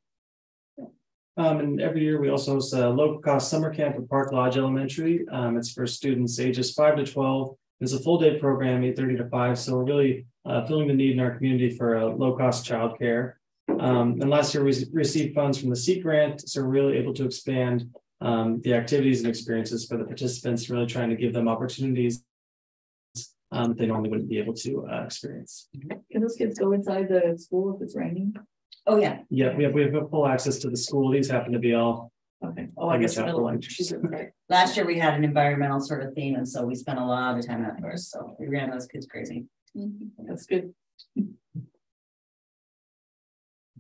And every year we also host a low cost summer camp at Park Lodge Elementary. It's for students ages 5 to 12. It's a full day program, 8:30 to 5. So we're really filling the need in our community for a low cost childcare. And last year we received funds from the SEEK grant, so we're really able to expand the activities and experiences for the participants, really trying to give them opportunities they normally wouldn't be able to experience. Can those kids go inside the school if it's raining? Oh yeah. Yeah, we have full access to the school. These happen to be all. Okay. Oh, I guess last year we had an environmental sort of theme, and so we spent a lot of time outdoors. So we ran those kids crazy. That's good.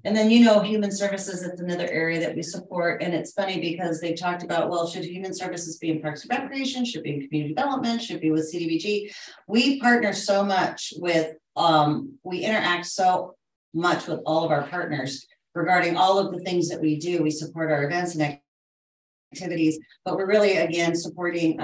And then, you know, human services, it's another area that we support. And it's funny because they talked about, well, should human services be in Parks and Recreation, should be in community development, should be with CDBG. We partner so much with, we interact so much with all of our partners regarding all of the things that we do. We support our events and activities, but we're really, again, supporting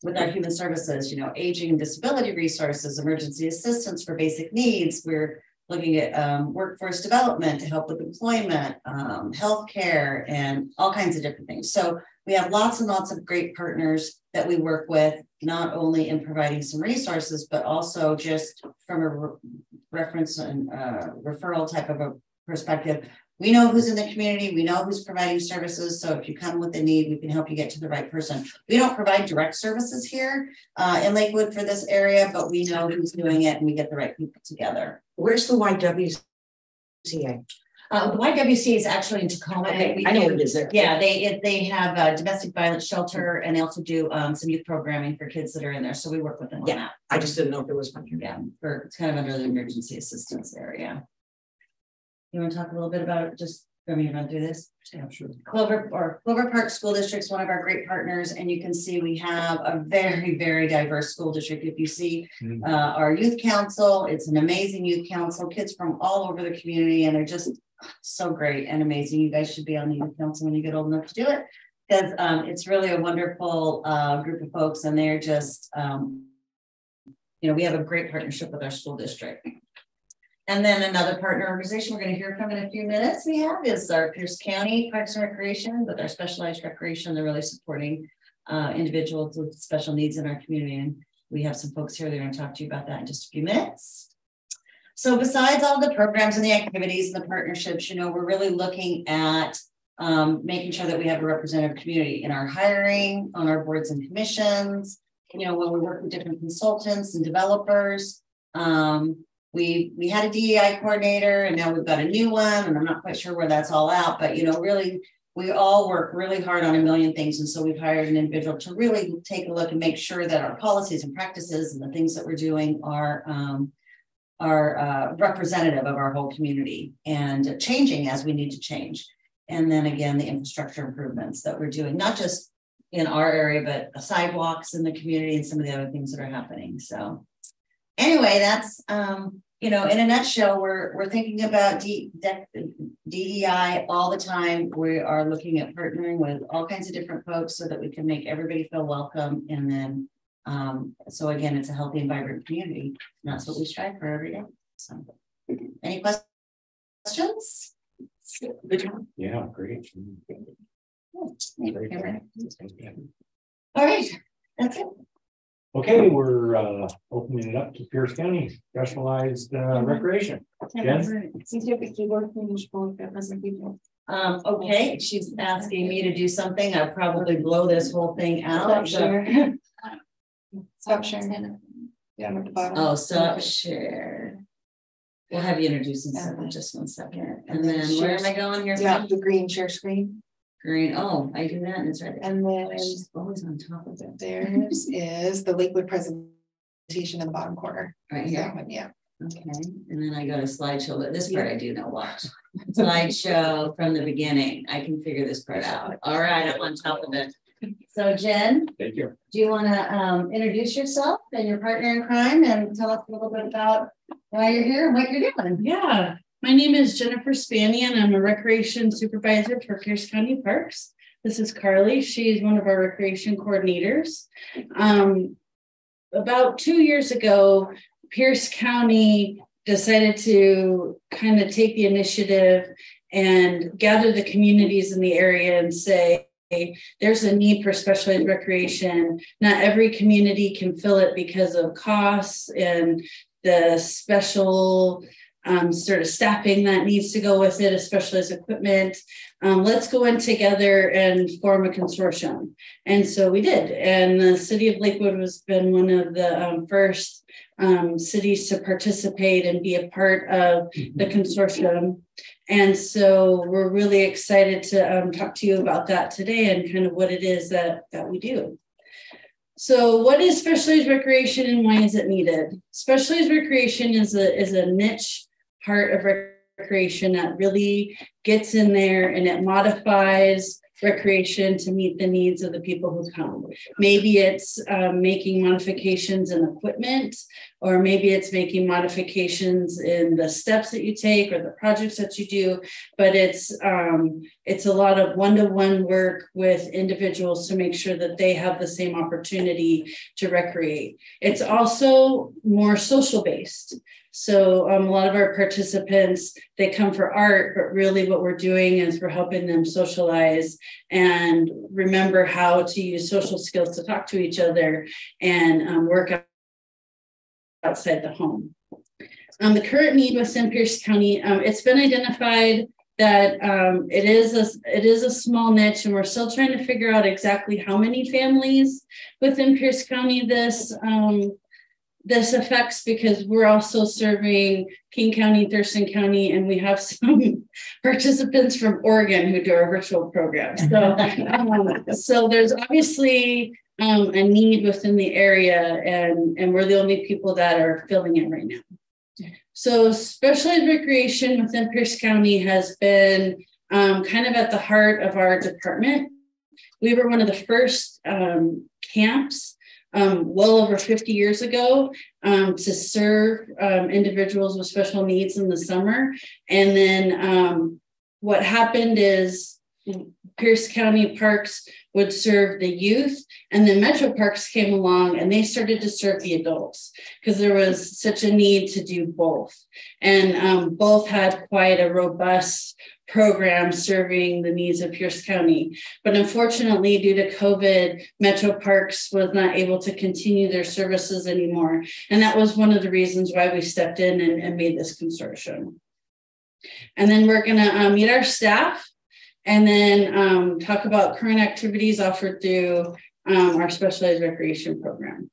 with our human services, you know, aging and disability resources, emergency assistance for basic needs. We're looking at workforce development to help with employment, healthcare, and all kinds of different things. So we have lots and lots of great partners that we work with, not only in providing some resources, but also just from a reference and referral type of a perspective. We know who's in the community, we know who's providing services. So if you come with a need, we can help you get to the right person. We don't provide direct services here in Lakewood for this area, but we know who's doing it and we get the right people together. Where's the YWCA? The YWCA is actually in Tacoma. Okay, I know what it is there. Yeah, they have a domestic violence shelter, and they also do some youth programming for kids that are in there. So we work with them on that. I just didn't know if there was one. Yeah, it's kind of under the emergency assistance area. You want to talk a little bit about it? Just for me to run through this? Yeah, sure. Clover Park School District is one of our great partners, and you can see we have a very, very diverse school district. If you see our youth council, it's an amazing youth council, kids from all over the community, and they're just so great and amazing. You guys should be on the youth council when you get old enough to do it, because it's really a wonderful group of folks, and they're just, you know, we have a great partnership with our school district. And then another partner organization we're going to hear from in a few minutes we have is our Pierce County Parks and Recreation. With our specialized recreation, they're really supporting individuals with special needs in our community. And we have some folks here that are going to talk to you about that in just a few minutes. So besides all the programs and the activities and the partnerships, you know, we're really looking at making sure that we have a representative community in our hiring, on our boards and commissions, you know, when we work with different consultants and developers. We had a DEI coordinator, and now we've got a new one, and I'm not quite sure where that's all out, but, you know, really, we all work really hard on a million things. And so we've hired an individual to really take a look and make sure that our policies and practices and the things that we're doing are representative of our whole community and changing as we need to change. And then again, the infrastructure improvements that we're doing, not just in our area, but the sidewalks in the community and some of the other things that are happening. So anyway, that's, you know, in a nutshell, we're thinking about DEI all the time. We are looking at partnering with all kinds of different folks so that we can make everybody feel welcome. And then, so again, it's a healthy and vibrant community. And that's what we strive for every day. So, any questions? Yeah, great. All right, that's it. Okay, we're opening it up to Pierce County Specialized Recreation. Jen? Okay, she's asking me to do something. I'll probably blow this whole thing out. Stop sharing. Yeah, at the bottom. Oh, stop share. We'll have you introduce yourself in just 1 second. And then where am I going here? Yeah, the green share screen. Green. Oh, I do that, and it's right. And then she's always on top of it. There's is the Lakewood presentation in the bottom corner. Right here. That one, yeah. Okay. And then I go to slideshow, but this part I do know. Watch. Slideshow from the beginning. I can figure this part out. All right, I'm on top of it. So Jen, thank you. Do you want to introduce yourself and your partner in crime and tell us a little bit about why you're here and what you're doing? Yeah. My name is Jennifer Spanian. I'm a recreation supervisor for Pierce County Parks. This is Carly. She's one of our recreation coordinators. About 2 years ago, Pierce County decided to kind of take the initiative and gather the communities in the area and say, there's a need for specialized recreation. Not every community can fill it because of costs and the special sort of staffing that needs to go with it, especially as equipment. Let's go in together and form a consortium. And so we did. And the city of Lakewood has been one of the first cities to participate and be a part of the consortium. And so we're really excited to talk to you about that today and kind of what it is that we do. So what is specialized recreation and why is it needed? Specialized recreation is a niche part of recreation that really gets in there and it modifies recreation to meet the needs of the people who come. Maybe it's making modifications in equipment, or maybe it's making modifications in the steps that you take or the projects that you do, but it's a lot of one-to-one work with individuals to make sure that they have the same opportunity to recreate. It's also more social based. So a lot of our participants, they come for art, but really what we're doing is we're helping them socialize and remember how to use social skills to talk to each other and work outside the home. The current need within Pierce County, it's been identified that it is a small niche, and we're still trying to figure out exactly how many families within Pierce County this affects, because we're also serving King County, Thurston County, and we have some participants from Oregon who do our virtual program. So, so there's obviously a need within the area, and we're the only people that are filling it right now. So specialized recreation within Pierce County has been kind of at the heart of our department. We were one of the first camps well over 50 years ago to serve individuals with special needs in the summer. And then what happened is Pierce County Parks would serve the youth, and then Metro Parks came along and they started to serve the adults because there was such a need to do both. And both had quite a robust program serving the needs of Pierce County. But unfortunately, due to COVID, Metro Parks was not able to continue their services anymore. And that was one of the reasons why we stepped in and made this consortium. And then we're gonna meet our staff and then talk about current activities offered through our specialized recreation program.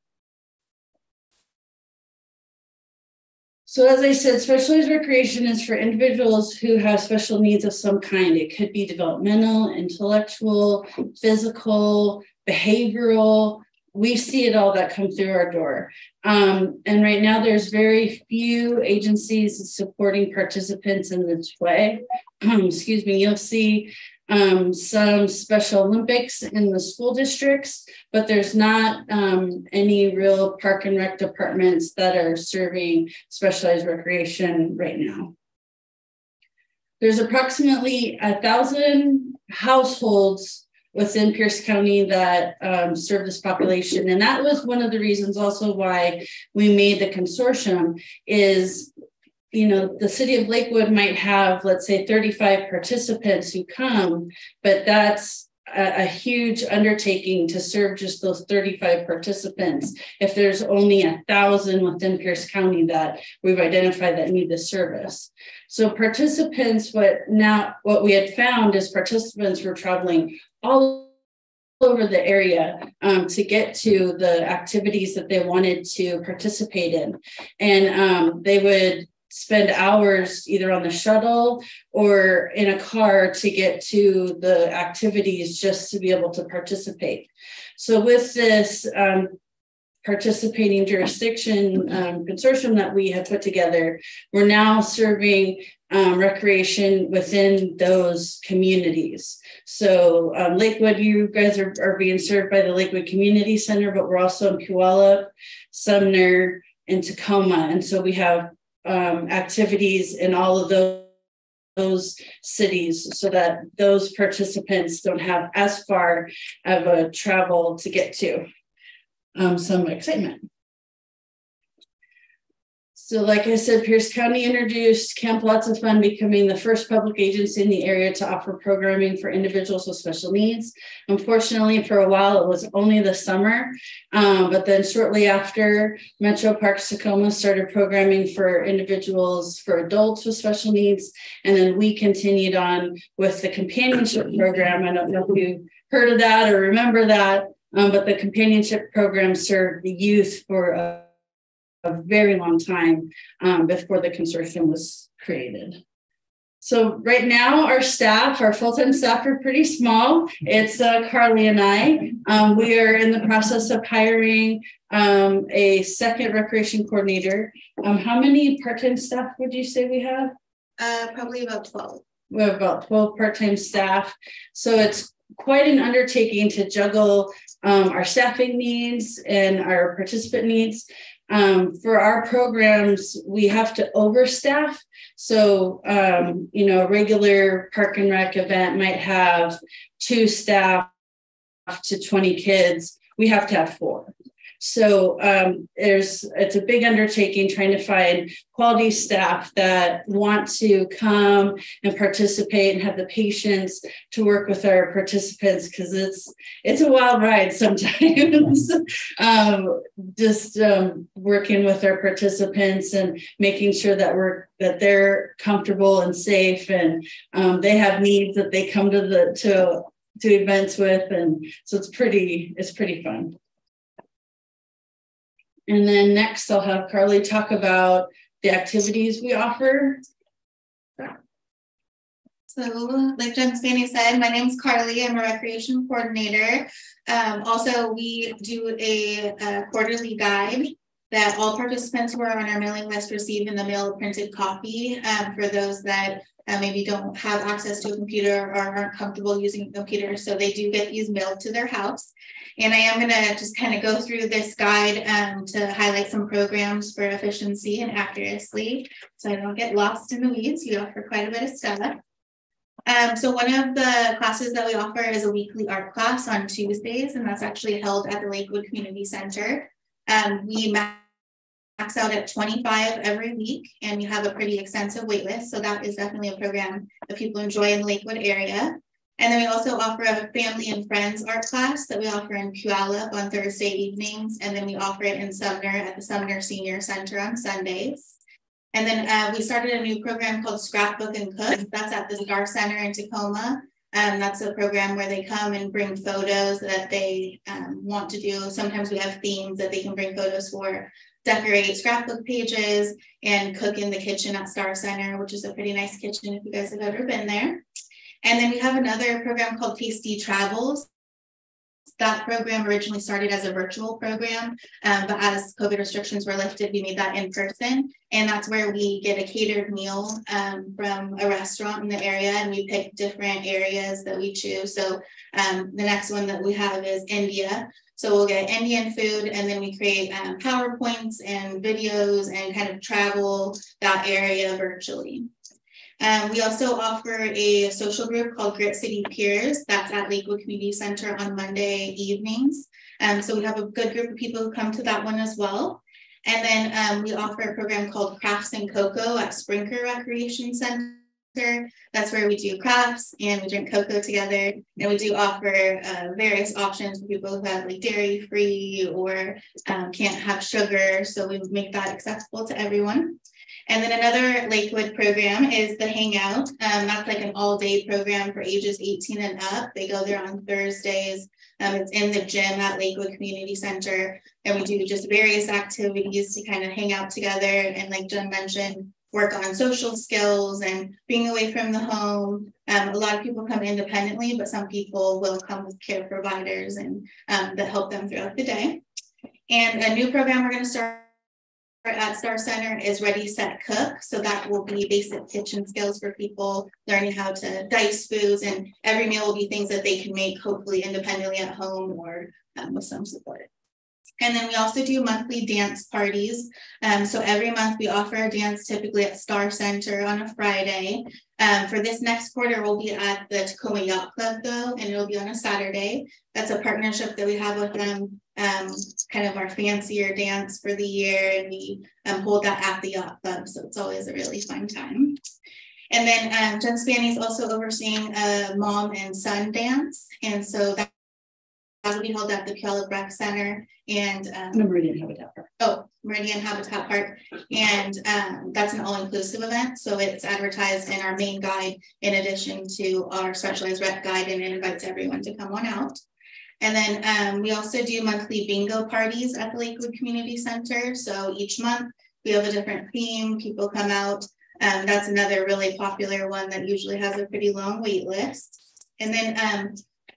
So as I said, specialized recreation is for individuals who have special needs of some kind. It could be developmental, intellectual, physical, behavioral. We see it all that come through our door. And right now there's very few agencies supporting participants in this way. Excuse me, you'll see some Special Olympics in the school districts, but there's not any real park and rec departments that are serving specialized recreation right now. There's approximately 1,000 households within Pierce County that serve this population. And that was one of the reasons also why we made the consortium is, you know, the city of Lakewood might have, let's say, 35 participants who come, but that's a huge undertaking to serve just those 35 participants if there's only 1,000 within Pierce County that we've identified that need this service. So participants, what we had found is participants were traveling all over the area to get to the activities that they wanted to participate in. And they would spend hours either on the shuttle or in a car to get to the activities just to be able to participate. So with this participating jurisdiction consortium that we have put together, we're now serving recreation within those communities. So Lakewood, you guys are being served by the Lakewood Community Center, but we're also in Puyallup, Sumner, and Tacoma. And so we have activities in all of those cities so that those participants don't have as far of a travel to get to. Some excitement. So like I said, Pierce County introduced Camp Lots of Fun, becoming the first public agency in the area to offer programming for individuals with special needs. Unfortunately, for a while, it was only the summer, but then shortly after, Metro Parks Tacoma started programming for individuals, for adults with special needs, and then we continued on with the companionship program. I don't know if you heard of that or remember that, but the companionship program served the youth for a very long time before the consortium was created. So right now our full-time staff are pretty small. It's Carly and I. We are in the process of hiring a second recreation coordinator. How many part-time staff would you say we have? Probably about 12. We have about 12 part-time staff. So it's quite an undertaking to juggle our staffing needs and our participant needs. For our programs, we have to overstaff. So, you know, a regular park and rec event might have 2 staff to 20 kids. We have to have 4. So it's a big undertaking trying to find quality staff that want to come and participate and have the patience to work with our participants, because it's a wild ride sometimes. Working with our participants and making sure that they're comfortable and safe, and they have needs that they come to events with, and so it's pretty fun. And then next I'll have Carly talk about the activities we offer. So like Jen Spaney said, my name is Carly. I'm a recreation coordinator. Also, we do a quarterly guide that all participants who are on our mailing list receive in the mail printed copy. For those that maybe don't have access to a computer or aren't comfortable using a computer, so they do get these mailed to their house. And I am going to just kind of go through this guide to highlight some programs for efficiency and accuracy, so I don't get lost in the weeds. We offer quite a bit of stuff. So one of the classes that we offer is a weekly art class on Tuesdays, and that's actually held at the Lakewood Community Center. We max out at 25 every week, and we have a pretty extensive wait list, so that is definitely a program that people enjoy in the Lakewood area. And then we also offer a family and friends art class that we offer in Puyallup on Thursday evenings, and then we offer it in Sumner at the Sumner Senior Center on Sundays. And then we started a new program called Scrapbook and Cook. That's at the Star Center in Tacoma. That's a program where they come and bring photos that they want to do. Sometimes we have themes that they can bring photos for, decorate scrapbook pages, and cook in the kitchen at Star Center, which is a pretty nice kitchen if you guys have ever been there. And then we have another program called Tasty Travels. That program originally started as a virtual program, but as COVID restrictions were lifted, we made that in person. And that's where we get a catered meal from a restaurant in the area, and we pick different areas that we choose. So the next one that we have is India. So we'll get Indian food, and then we create PowerPoints and videos and kind of travel that area virtually. We also offer a social group called Grit City Peers. That's at Lakewood Community Center on Monday evenings. So we have a good group of people who come to that one as well. And then we offer a program called Crafts and Cocoa at Sprinker Recreation Center. That's where we do crafts and we drink cocoa together. And we do offer various options for people who have like dairy free or can't have sugar. So we make that accessible to everyone. And then another Lakewood program is the Hangout. That's like an all-day program for ages 18 and up. They go there on Thursdays. It's in the gym at Lakewood Community Center. And we do just various activities to kind of hang out together. And like Jen mentioned, work on social skills and being away from the home. A lot of people come independently, but some people will come with care providers and that help them throughout the day. And a new program we're going to start at Star Center is Ready, Set, Cook. So that will be basic kitchen skills for people learning how to dice foods, and every meal will be things that they can make hopefully independently at home or with some support. And then we also do monthly dance parties. So every month we offer a dance typically at Star Center on a Friday. For this next quarter, we'll be at the Tacoma Yacht Club though, and it'll be on a Saturday. That's a partnership that we have with them, kind of our fancier dance for the year, and we hold that at the Yacht Club. So it's always a really fun time. And then Jen Spaney is also overseeing a mom and son dance. And so that will be held at the Puyallup Rec Center and Meridian Habitat Park. Oh, Meridian Habitat Park. And that's an all-inclusive event. So it's advertised in our main guide in addition to our specialized rec guide, and it invites everyone to come on out. And then we also do monthly bingo parties at the Lakewood Community Center. So each month we have a different theme. People come out. That's another really popular one that usually has a pretty long wait list. And then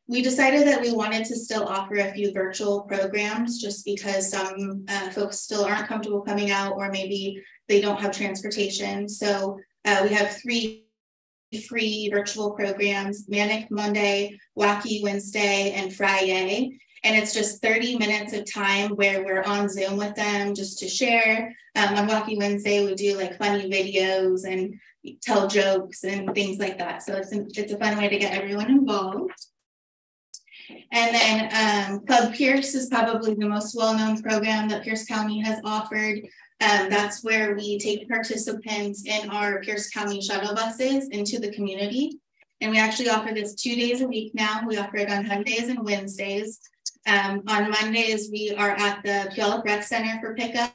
we decided that we wanted to still offer a few virtual programs just because some folks still aren't comfortable coming out, or maybe they don't have transportation. So We have 3 free virtual programs: Manic Monday, Wacky Wednesday, and Friday. And it's just 30 minutes of time where we're on Zoom with them just to share. On Wacky Wednesday, we do like funny videos and tell jokes and things like that. So it's a fun way to get everyone involved. And then Club Pierce is probably the most well-known program that Pierce County has offered. That's where we take participants in our Pierce County shuttle buses into the community. And we actually offer this 2 days a week now. We offer it on Mondays and Wednesdays. On Mondays, we are at the Puyallup Rec Center for pickup.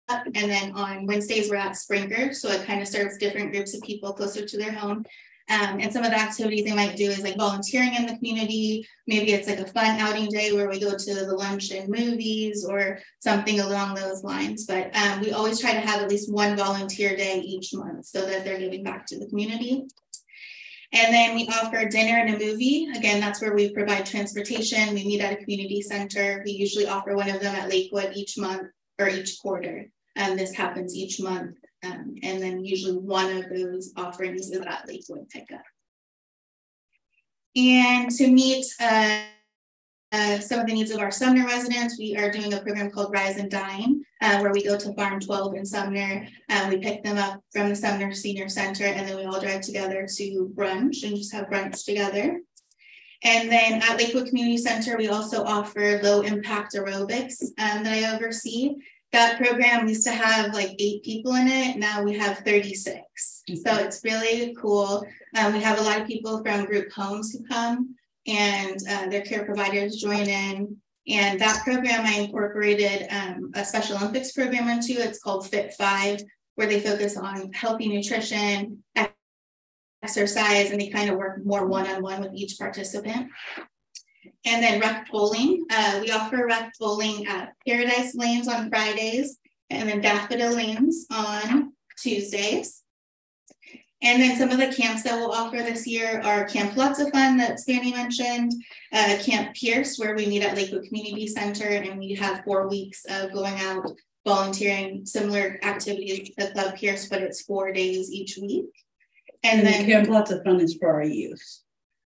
And then on Wednesdays, we're at Springer. So it kind of serves different groups of people closer to their home. And some of the activities they might do is like volunteering in the community. Maybe it's like a fun outing day where we go to the lunch and movies or something along those lines. But we always try to have at least one volunteer day each month so that they're giving back to the community. And then we offer dinner and a movie. Again, that's where we provide transportation. We meet at a community center. We usually offer one of them at Lakewood each month or each quarter. This happens each month. And then usually one of those offerings is at Lakewood pickup. And to meet some of the needs of our Sumner residents, we are doing a program called Rise and Dine, where we go to Farm 12 in Sumner. We pick them up from the Sumner Senior Center, and then we all drive together to brunch and just have brunch together. And then at Lakewood Community Center, we also offer low impact aerobics that I oversee. That program used to have like 8 people in it. Now we have 36. So it's really cool. We have a lot of people from group homes who come, and their care providers join in. And that program I incorporated a Special Olympics program into. It's called Fit 5, where they focus on healthy nutrition, exercise, and they kind of work more one-on-one with each participant. And then rec bowling. We offer rec bowling at Paradise Lanes on Fridays and then Daffodil Lanes on Tuesdays. And then some of the camps that we'll offer this year are Camp Lots of Fun that Spanny mentioned, Camp Pierce, where we meet at Lakewood Community Center, and we have 4 weeks of going out volunteering, similar activities to Club Pierce, but it's 4 days each week. And then Camp Lots of Fun is for our youth.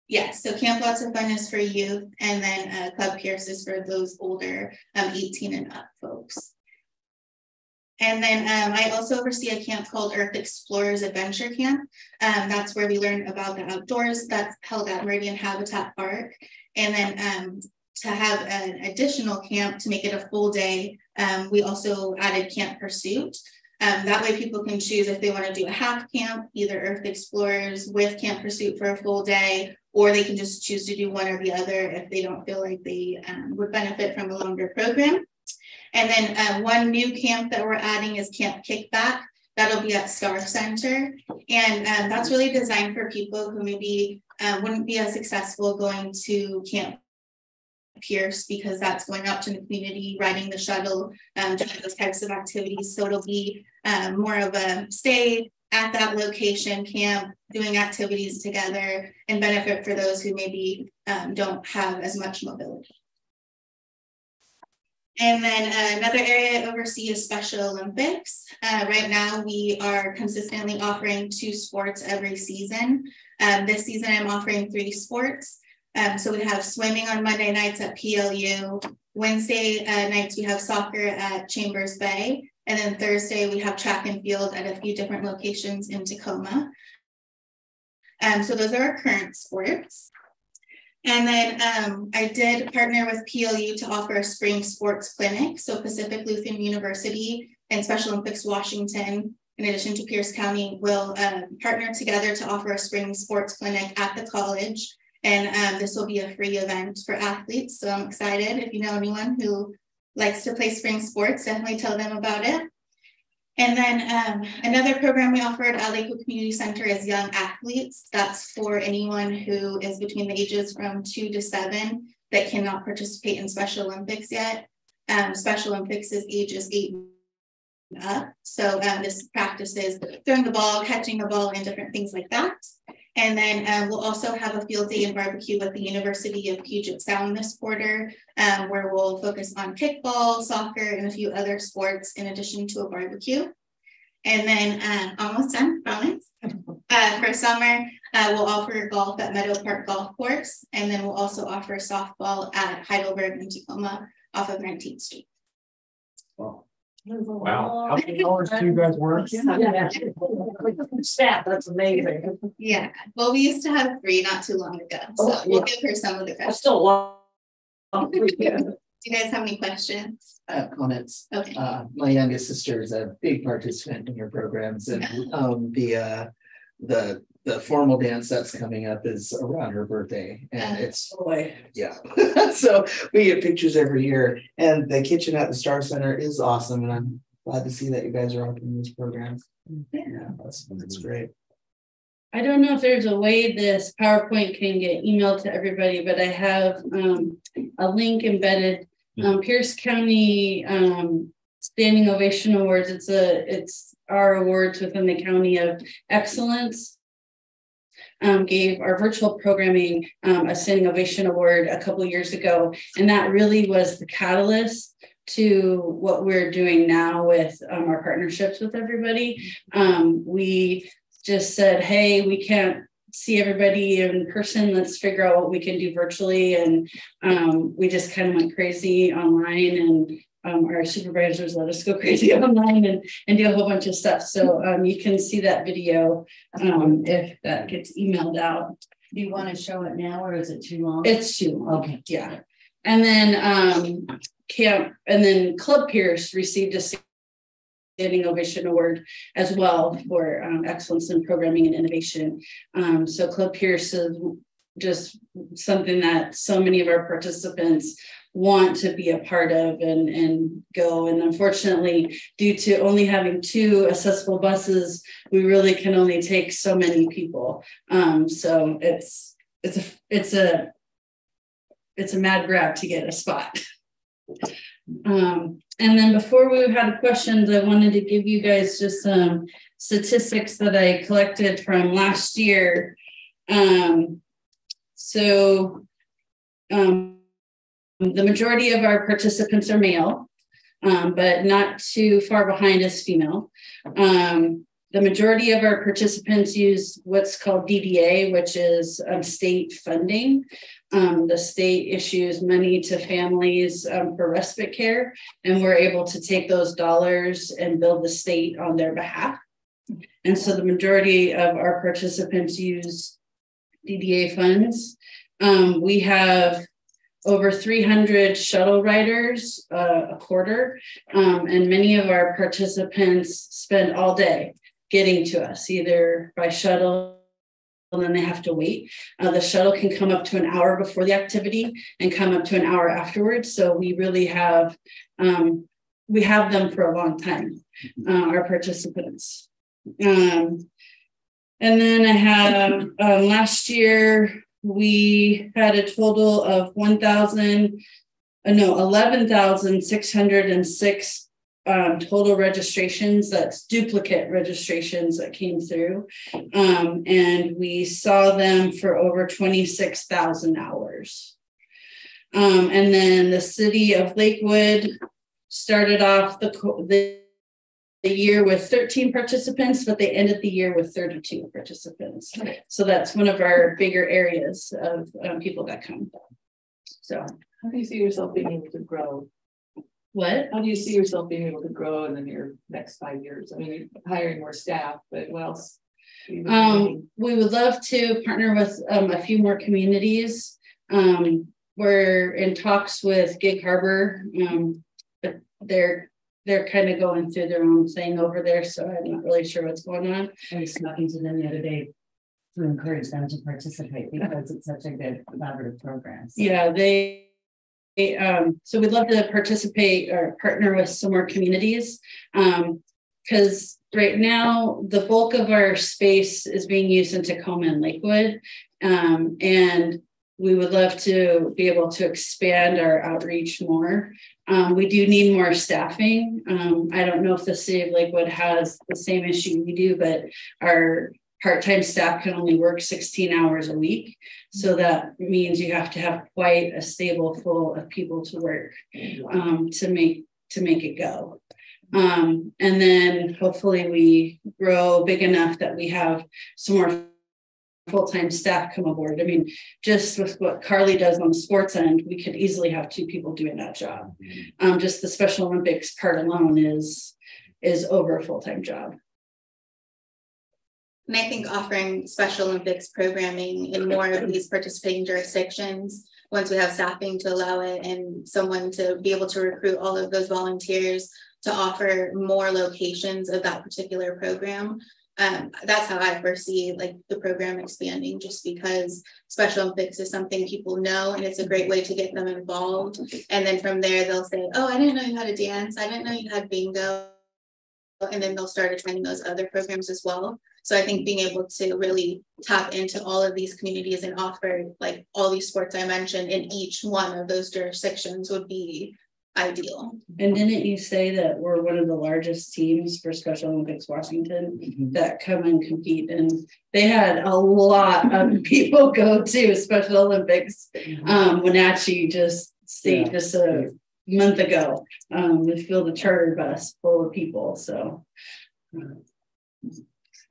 Yes, so Camp Lots of Fun is for youth, and then Club Pierce is for those older 18 and up folks. And then I also oversee a camp called Earth Explorers Adventure Camp. That's where we learn about the outdoors. That's held at Meridian Habitat Park. And then to have an additional camp to make it a full day, we also added Camp Pursuit. That way people can choose if they want to do a half camp, either Earth Explorers with Camp Pursuit for a full day, or they can just choose to do one or the other if they don't feel like they would benefit from a longer program. And then one new camp that we're adding is Camp Kickback. That'll be at Star Center. And that's really designed for people who maybe wouldn't be as successful going to Camp Pierce, because that's going out to the community, riding the shuttle, doing those types of activities. So it'll be more of a stay at that location camp, doing activities together, and benefit for those who maybe don't have as much mobility. And then another area I oversee is Special Olympics. Right now, we are consistently offering 2 sports every season. This season, I'm offering 3 sports. So we have swimming on Monday nights at PLU. Wednesday nights, we have soccer at Chambers Bay. And then Thursday, we have track and field at a few different locations in Tacoma. So those are our current sports. And then I did partner with PLU to offer a spring sports clinic. So Pacific Lutheran University and Special Olympics Washington, in addition to Pierce County, will partner together to offer a spring sports clinic at the college. And this will be a free event for athletes. So I'm excited. If you know anyone who likes to play spring sports, definitely tell them about it. And then another program we offered at Lakewood Community Center is Young Athletes. That's for anyone who is between the ages from 2 to 7 that cannot participate in Special Olympics yet. Special Olympics is ages 8 and up. So this practices throwing the ball, catching the ball, and different things like that. And then we'll also have a field day and barbecue with the University of Puget Sound this quarter, where we'll focus on kickball, soccer, and a few other sports in addition to a barbecue. And then almost done, promise. For summer, we'll offer golf at Meadow Park Golf Course, and then we'll also offer softball at Heidelberg and Tacoma off of 19th Street. Wow. How many hours do you guys work? Staff, that's amazing. Yeah. Well, we used to have 3 not too long ago. So we'll give her some of the questions. I still love. Do you guys have any questions? I have comments. Okay. My youngest sister is a big participant in your programs, and the formal dance that's coming up is around her birthday, and it's yeah. So we get pictures every year, and the kitchen at the Star Center is awesome, and I'm glad to see that you guys are offering these programs. Yeah, that's great. I don't know if there's a way this PowerPoint can get emailed to everybody, but I have a link embedded. Pierce County Standing Ovation Awards. It's our awards within the County of Excellence. Gave our virtual programming a Standing Ovation Award a couple of years ago, and that really was the catalyst to what we're doing now with our partnerships with everybody. We just said, hey, we can't see everybody in person. Let's figure out what we can do virtually. And we just kind of went crazy online, and our supervisors let us go crazy online and do a whole bunch of stuff. So you can see that video if that gets emailed out. Do you want to show it now, or is it too long? It's too long. Okay. Yeah. And then Club Pierce received a Standing Ovation Award as well for excellence in programming and innovation. So Club Pierce is just something that so many of our participants want to be a part of and go. And unfortunately, due to only having 2 accessible buses, we really can only take so many people. So it's a mad grab to get a spot. And then before we had questions, I wanted to give you guys just some statistics that I collected from last year. The majority of our participants are male, but not too far behind is female. The majority of our participants use what's called DDA, which is state funding. The state issues money to families for respite care, and we're able to take those dollars and bill the state on their behalf. And so the majority of our participants use DDA funds. We have over 300 shuttle riders a quarter, and many of our participants spend all day getting to us, either by shuttle, and then they have to wait. The shuttle can come up to an hour before the activity and come up to an hour afterwards. So we really have, we have them for a long time, our participants. And then I have, last year, we had a total of 11,606 total registrations. That's duplicate registrations that came through. And we saw them for over 26,000 hours. And then the city of Lakewood started off the year with 13 participants, but they ended the year with 32 participants. So that's one of our bigger areas of people that come. So how do you see yourself being able to grow? What? How do you see yourself being able to grow in your next 5 years? I mean, you're hiring more staff, but what else? We would love to partner with a few more communities. We're in talks with Gig Harbor, but they're kind of going through their own thing over there, so I'm not really sure what's going on. I was talking to them the other day to encourage them to participate because it's such a good collaborative program. So. Yeah, so we'd love to participate or partner with some more communities, because right now the bulk of our space is being used in Tacoma and Lakewood, and we would love to be able to expand our outreach more. We do need more staffing. I don't know if the city of Lakewood has the same issue we do, but our part-time staff can only work 16 hours a week. So that means you have to have quite a stable full of people to work to make it go. And then hopefully we grow big enough that we have some more full-time staff come aboard. I mean, just with what Carly does on the sports end, we could easily have 2 people doing that job. Just the Special Olympics part alone is over a full-time job. And I think offering Special Olympics programming in more of these participating jurisdictions, once we have staffing to allow it and someone to be able to recruit all of those volunteers to offer more locations of that particular program. That's how I foresee like the program expanding, just because Special Olympics is something people know and it's a great way to get them involved. And then from there, they'll say, oh, I didn't know you had a dance. I didn't know you had bingo. And then they'll start attending those other programs as well. So I think being able to really tap into all of these communities and offer like all these sports I mentioned in each one of those jurisdictions would be ideal. And didn't you say that we're one of the largest teams for Special Olympics Washington that come and compete? And they had a lot of people go to Special Olympics. Wenatchee just stayed just a month ago. We filled a charter bus full of people. So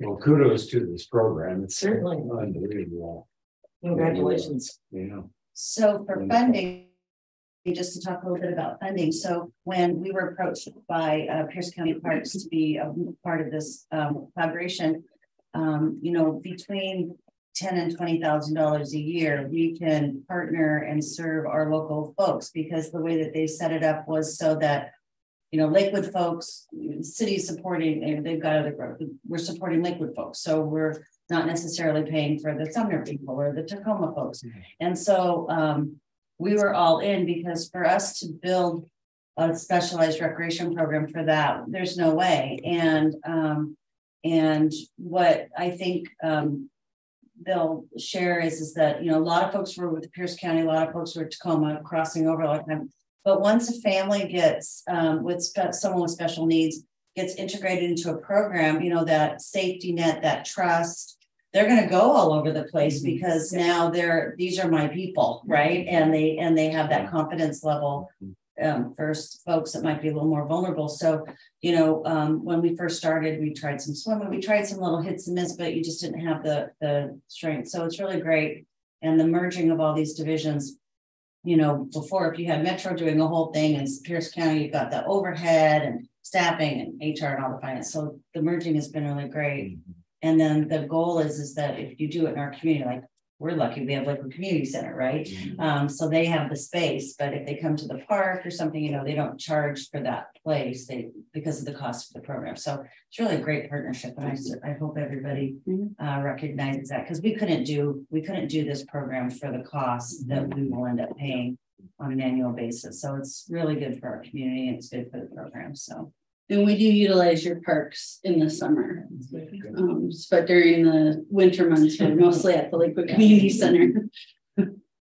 well, kudos to this program. It's certainly unbelievable. Congratulations. Yeah. So for funding, just to talk a little bit about funding. So when we were approached by Pierce County Parks to be a part of this collaboration, you know, between $10,000 and $20,000 a year, we can partner and serve our local folks, because the way that they set it up was so that, you know, Lakewood folks, city supporting, and they've got other growth. We're supporting Lakewood folks, so we're not necessarily paying for the Sumner people or the Tacoma folks. And so we were all in, because for us to build a specialized recreation program for that, there's no way. And what I think they'll share is that, you know, a lot of folks were with Pierce County, a lot of folks were Tacoma, crossing over a lot of time. But once a family gets with someone with special needs gets integrated into a program, you know, that safety net, that trust, they're going to go all over the place, because now these are my people, right? And they have that confidence level for folks that might be a little more vulnerable. So, you know, when we first started, we tried some swimming, we tried some little hits and miss, but you just didn't have the strength. So it's really great. And the merging of all these divisions, you know, before, if you had Metro doing the whole thing and Pierce County, you've got the overhead and staffing and HR and all the finance. So the merging has been really great. And then the goal is that if you do it in our community, like we're lucky, we have like a community center, right? So they have the space, but if they come to the park or something, you know, they don't charge for that place because of the cost of the program. So it's really a great partnership. And I hope everybody recognizes that, because we couldn't do this program for the cost that we will end up paying on an annual basis. So it's really good for our community and it's good for the program. So. And we do utilize your parks in the summer, but during the winter months, we're mostly at the Lakewood Community Center.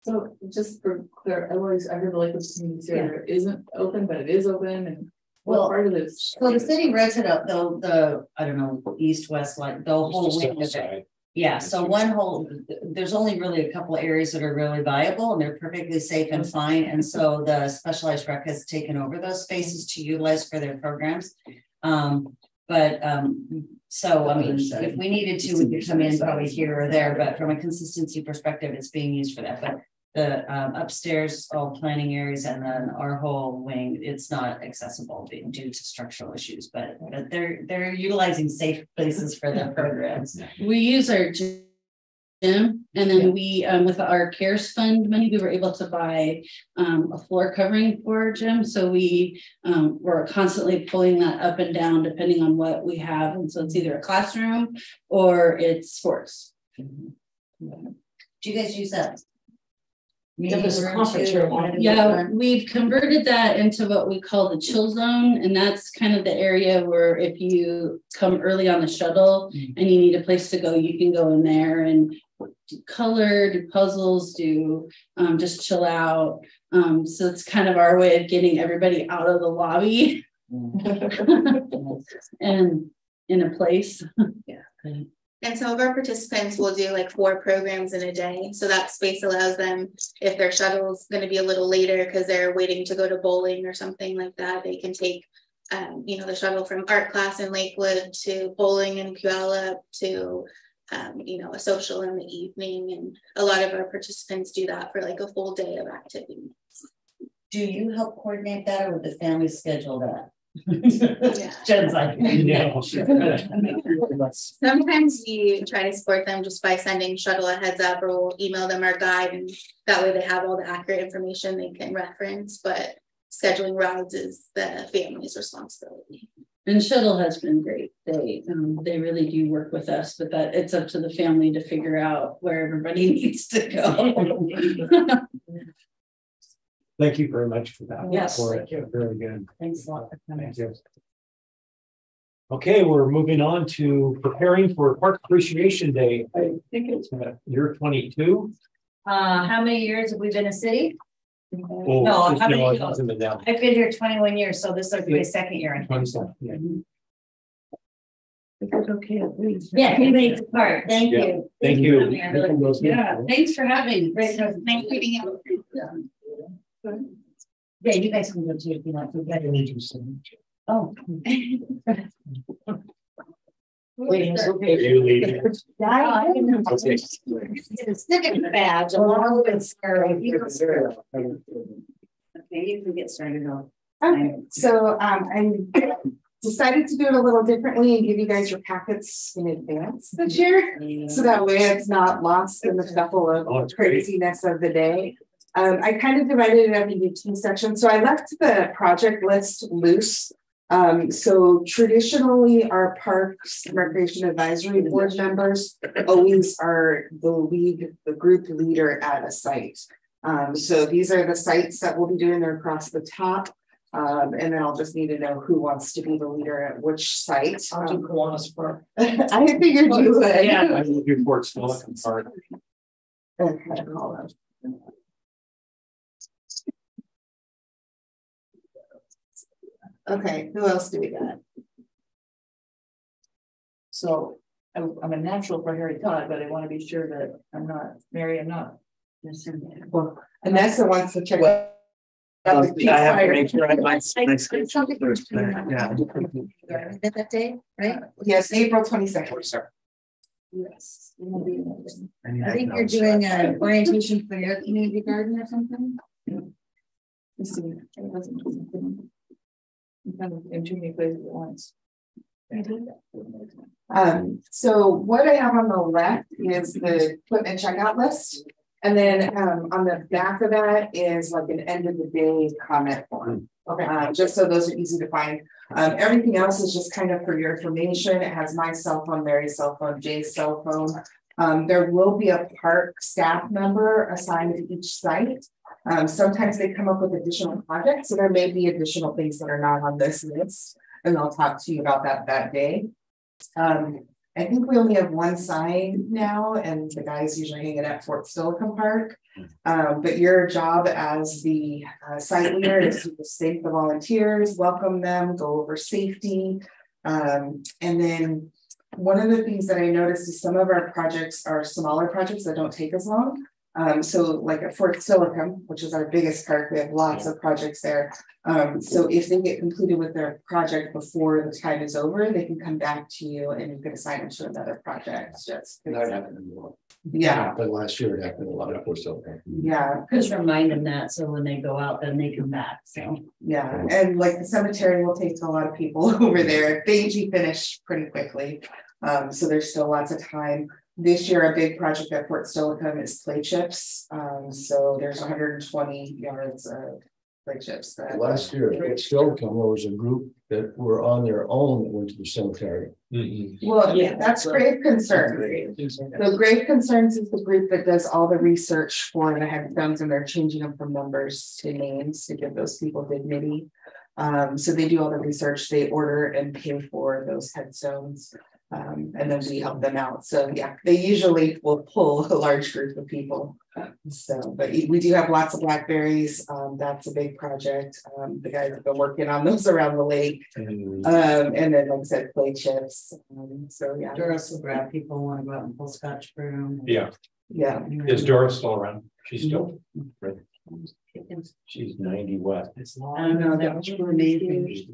So just for clear, I heard the Lakewood Community Center isn't open, but it is open. And what part of this? So the city rents it up, the I don't know, east, west, like the whole wing of it. Yeah, so there's only really a couple of areas that are really viable and they're perfectly safe and fine. And so the specialized rec has taken over those spaces to utilize for their programs. So, I mean, if we needed to, we could come in probably here or there, but from a consistency perspective, it's being used for that. But the upstairs, all planning areas, and then our whole wing, it's not accessible due to structural issues, but they're utilizing safe places for their programs. We use our gym, and then we with our CARES fund money, we were able to buy a floor covering for our gym. So we were constantly pulling that up and down depending on what we have, and so it's either a classroom or it's sports. Do you guys use that? Yeah, we've converted that into what we call the chill zone, and that's kind of the area where if you come early on the shuttle and you need a place to go, you can go in there and do color, do puzzles, do just chill out. So it's kind of our way of getting everybody out of the lobby and in a place. Yeah. And some of our participants will do like 4 programs in a day. So that space allows them, if their shuttle is going to be a little later because they're waiting to go to bowling or something like that, they can take you know, the shuttle from art class in Lakewood to bowling in Puyallup to, you know, a social in the evening. And a lot of our participants do that for like a full day of activity. Do you help coordinate that, or would the family schedule that? Yeah. Jen's like, No. Sometimes we try to support them just by sending shuttle a heads up, or we'll email them our guide, and that way they have all the accurate information they can reference. But scheduling rides is the family's responsibility. And shuttle has been great. They really do work with us, but that it's up to the family to figure out where everybody needs to go. Thank you very much for that. Yes, thank you. Very good. Thanks a lot for coming. Thank you. Okay, we're moving on to preparing for Park Appreciation Day. I think it's year 22. How many years have we been a city? Oh, No, just how many know years? it hasn't been that I've been here 21 years, so this will be my second year. 27, yeah. Okay. Yeah, he made the part. Thank Yeah. you. Thank you. Yeah, thanks for having me. Great. Thanks for being here. Yeah, you guys can go too if you want to. I need you so much. Oh. Wait, it's okay. You leave. I didn't know. Okay. It's a civic badge along with Okay, you can get started on. Okay, so I decided to do it a little differently and give you guys your packets in advance this year. So that way it's not lost in the shuffle of craziness of the day. I kind of divided it up into 2 sections. So I left the project list loose. So traditionally our Parks and Recreation Advisory Board members always are the group leader at a site. So these are the sites that we'll be doing. They're across the top. And then I'll just need to know who wants to be the leader at which site. I'll do Kiwanis Park. I figured you would. Yeah. I will do Fort Silicon Park. Okay, who else do we got? So I'm a natural for Harry Todd, but I want to be sure that I'm not Mary. I'm not. Well, Vanessa wants to check. I have to make sure I might. Yeah. That day, right? Yes, April 22nd. Yes. I think you're doing an orientation for your community garden or something. Let's see. It wasn't. I'm kind of in too many places at once. So what I have on the left is the equipment checkout list. And then on the back of that is like an end of the day comment form. Okay. Just so those are easy to find. Everything else is just kind of for your information. It has my cell phone, Mary's cell phone, Jay's cell phone. There will be a park staff member assigned to each site. Sometimes they come up with additional projects, so there may be additional things that are not on this list, and I'll talk to you about that day. I think we only have one sign now, and the guys usually hang it at Fort Silicon Park. But your job as the site leader is to thank the volunteers, welcome them, go over safety. And then one of the things that I noticed is some of our projects are smaller projects that don't take as long. So like at Fort Silicon, which is our biggest park, we have lots of projects there. So if they get completed with their project before the time is over, they can come back to you and you can assign them to another project. Yeah. But last year it happened a lot of course. Yeah. Just remind them that so when they go out, then they come back. So yeah, and like the cemetery will take a lot of people over there. They usually finish pretty quickly. So there's still lots of time. This year, a big project at Fort Silicon is play chips. So there's 120 yards of play chips. Last year, at Silicon, there was a group that were on their own that went to the cemetery. Well, yeah, that's Grave Concerns. So Grave Concerns is the group that does all the research for the headstones, and they're changing them from numbers to names to give those people dignity. So they do all the research, they order and pay for those headstones. And then we help them out. So yeah, they usually will pull a large group of people. So, but we do have lots of blackberries. That's a big project. The guys have been working on those around the lake. And then like I said, play chips. So yeah. Doris will grab people who want to go out and pull Scotch broom. Yeah. Yeah. Is Doris still around? She's still. She's 90 what? I don't know, that was amazing.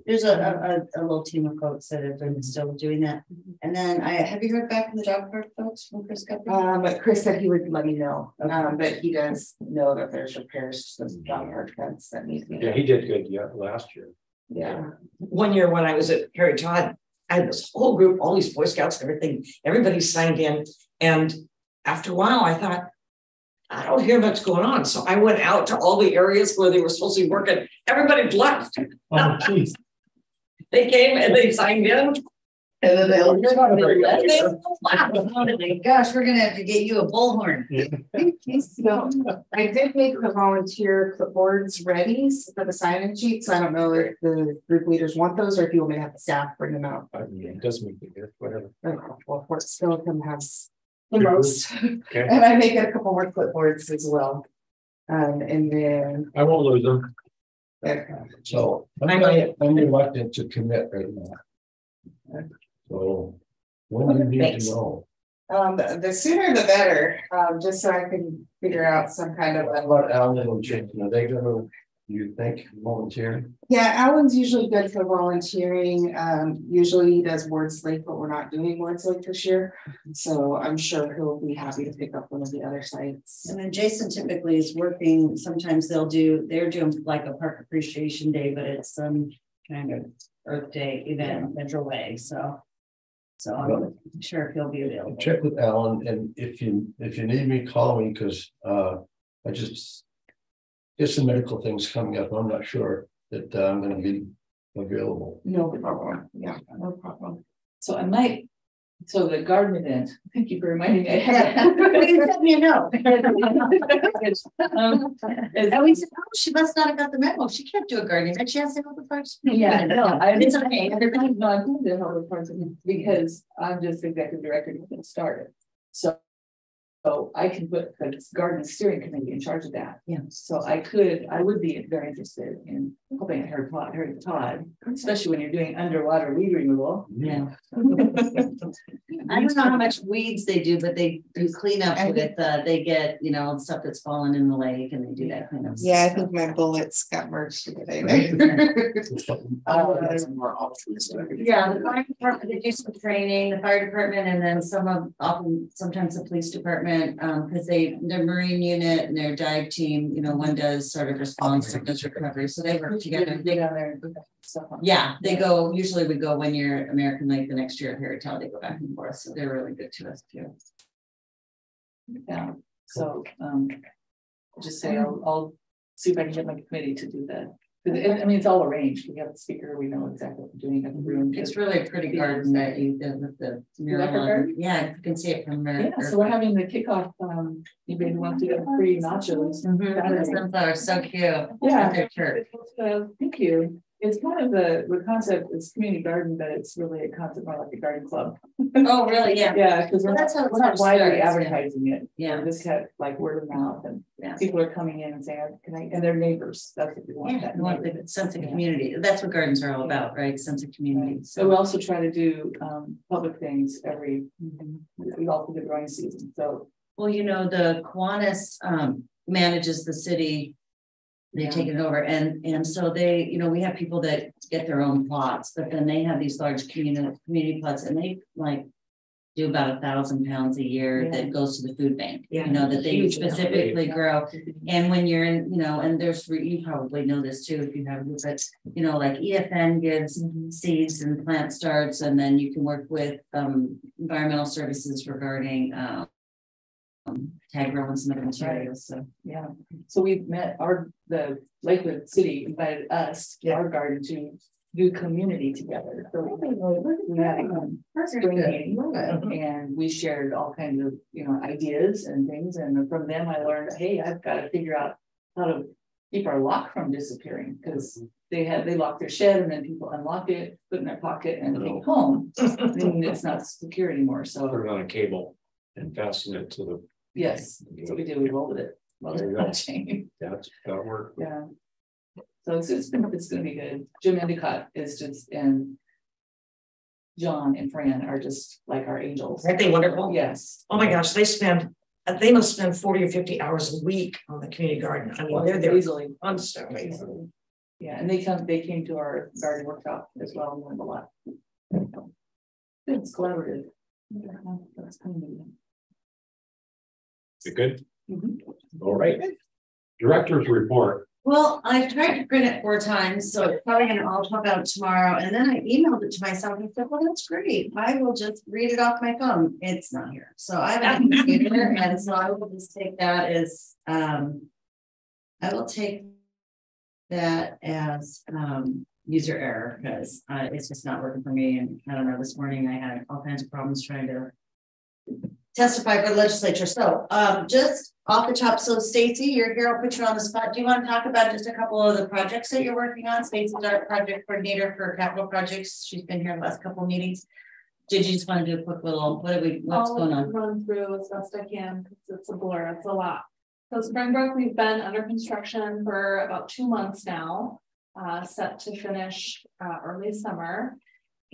There's a little team of folks that have been still doing that. And then have you heard back from the dog park folks from Chris Guthrie? But Chris said he would let me know, but he does know that there's repairs to the dog park fence that need to be done. Yeah, he did good last year. Yeah. One year when I was at Harry Todd, I had this whole group, all these Boy Scouts and everything, everybody signed in. And after a while, I thought, I don't hear much going on. So I went out to all the areas where they were supposed to be working. Everybody left. Oh, geez. They came and they signed in. And then they left. Gosh, we're gonna have to get you a bullhorn. So I did make the volunteer clipboards ready for the sign-in sheet, so I don't know if the group leaders want those or if you want me to have the staff bring them out. It doesn't make a difference, whatever. Well, Fort Skeleton has the most, okay. And I make it a couple more clipboards as well. And then I won't lose them. So I'm reluctant to commit right now. So when do you need to know? The sooner the better, just so I can figure out some kind of. What about Alan and Jason? Are they gonna, you think, volunteer? Yeah, Alan's usually good for volunteering. Usually he does Wards Lake, but we're not doing Wards Lake this year. So I'm sure he'll be happy to pick up one of the other sites. And then Jason typically is working, sometimes they're doing like a park appreciation day, but it's some kind of Earth Day event Metro Way. So I'm sure if he'll be available. Check with Alan, and if you need me, call me, because I just there's some medical things coming up. I'm not sure that I'm going to be available. No problem. Yeah, no problem. So I might. So the garden event. Thank you for reminding me. You sent me a note. And we said, oh, she must not have got the memo. She can't do a gardening event. She has to go to the first. Yeah, no, it's okay. No, I'm going to help with parts of it because I'm just executive director to get started. So I can put the garden steering committee in charge of that. Yeah. So I would be very interested in helping Harry Todd, especially when you're doing underwater weed removal. Yeah. I don't know how much weeds they do, but they do clean up with they get, stuff that's fallen in the lake and they do that kind of stuff. Yeah, I think my bullets got merged today. Yeah, the fire department, they do some training, the fire department, and then sometimes the police department, because their marine unit and their dive team, one does sort of response to this recovery. So they work together. They go, usually we go one year at American Lake, the next year at Harry Todd, they go back and forth. So they're really good to us too. Yeah. So just say I'll see if I can get my committee to do that. I mean, it's all arranged. We have a speaker. We know exactly what we're doing in the room. It's really a pretty garden that you did with the mural. Yeah, you can see it from there. Yeah, so we're having the kickoff. You maybe want to get free nachos. The sunflowers, so cute. Yeah, their church. Thank you. It's kind of the concept is community garden, but it's really a concept more like a garden club. Oh, really? Yeah. Yeah, because we're not widely starts, advertising it. Yeah. We're just had like word of mouth, and people are coming in and saying, "Can I?" And their neighbors. That's what we want. Yeah, we want the sense of community. That's what gardens are all about, right? Sense of community. So we also try to do public things every. We also do growing season. So well, the Kiwanis manages the city. They've taken it over, and so they, we have people that get their own plots, but then they have these large community plots, and they do about 1,000 pounds a year that goes to the food bank. That they specifically grow. And when you're in, and you probably know this too if you have, but like EFN gives seeds and plant starts, and then you can work with environmental services regarding tag grow and some of the materials. So so we've met the Lakewood City invited us to our garden to do community together. So we had spring meeting, and we shared all kinds of ideas and things. And from them I learned, hey, I've got to figure out how to keep our lock from disappearing, because they lock their shed and then people unlock it, put it in their pocket and take it home. And it's not secure anymore. So put it on a cable and fasten it to the. Yes, that's what we do. We rolled it. Chain. That'll work. Yeah. So it's going to be good. Jim Endicott is just, and John and Fran are just like our angels. Aren't they wonderful? Yes. Oh my gosh, they spend they must spend 40 or 50 hours a week on the community garden. I mean, they're there easily. constantly. Yeah, and they came to our garden workshop as well and learned a lot. It's collaborative. You good? Mm-hmm. All right. Director's report. Well, I've tried to print it 4 times, so it's probably gonna all pop out tomorrow. And then I emailed it to myself and said, well, that's great. I will just read it off my phone. It's not here. So I have a computer, and so I will just take that as I will take that as user error, because it's just not working for me. And I don't know, this morning I had all kinds of problems trying to testify for the legislature. So just off the top, so Stacy, you're here, I'll put you on the spot. Do you want to talk about just a couple of the projects that you're working on? Stacy's our project coordinator for capital projects. She's been here the last couple of meetings. Did you just want to do a quick little, what's going on? Run through as best I can, because it's a blur, it's a lot. So Springbrook, we've been under construction for about 2 months now, set to finish early summer.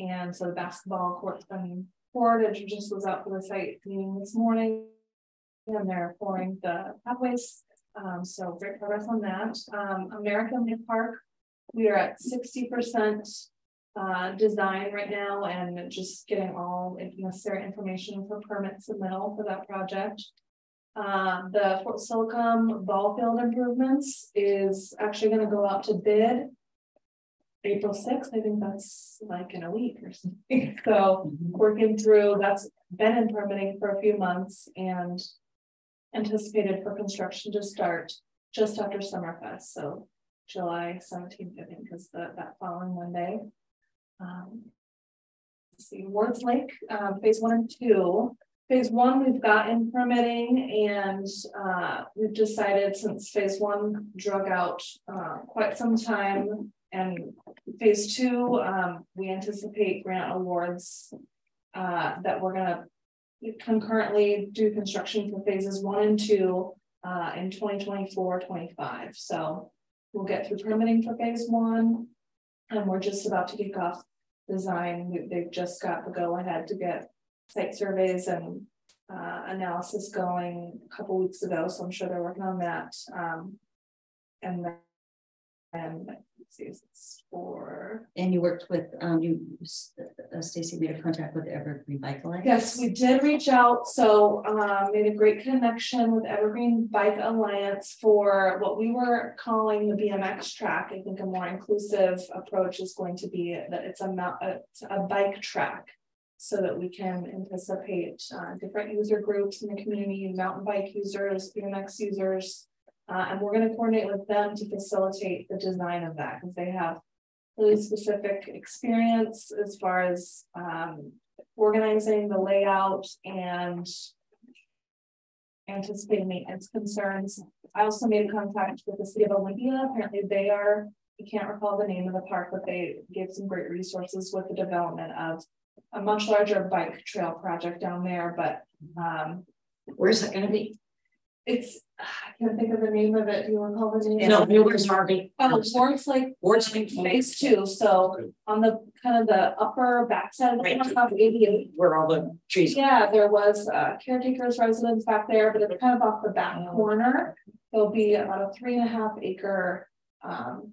And so the basketball court's been poured. It just was out for the site meeting this morning, and they're pouring the pathways. So great progress on that. American Lake Park, we are at 60% design right now, and just getting all necessary information for permit submittal for that project. The Fort Silicon ball field improvements is actually going to go out to bid April 6th. I think that's like in a week or something. So working through, that's been in permitting for a few months and anticipated for construction to start just after Summerfest. So July 17th, I think, is that following Monday. Let's see, Wards Lake, phase 1 and 2. Phase 1, we've got in permitting, and we've decided, since phase 1 drug out quite some time, and phase 2, we anticipate grant awards that we're going to concurrently do construction for phases 1 and 2 in 2024-25. So we'll get through permitting for phase 1, and we're just about to kick off design. They've just got the go ahead to get site surveys and analysis going a couple weeks ago, so I'm sure they're working on that. And then let's see, it's for. And you worked with Stacy made a contact with Evergreen Bike Alliance. Yes, we did reach out. So made a great connection with Evergreen Bike Alliance for what we were calling the BMX track. I think a more inclusive approach is going to be that it's a bike track, so that we can anticipate different user groups in the community, mountain bike users, BMX users, and we're going to coordinate with them to facilitate the design of that, because they have really specific experience as far as organizing the layout and anticipating maintenance concerns. I also made contact with the city of Olympia. Apparently they are, I can't recall the name of the park, but they gave some great resources with the development of a much larger bike trail project down there. But where's it going to be? It's, I can't think of the name of it. Do you recall the name? No, where's Harvey? Oh, Wards Lake, phase 2. So on the kind of the upper backside of the top 88, where all the trees. Yeah, there was caretakers residence back there, but it's kind of off the back corner. There'll be about a 3.5 acre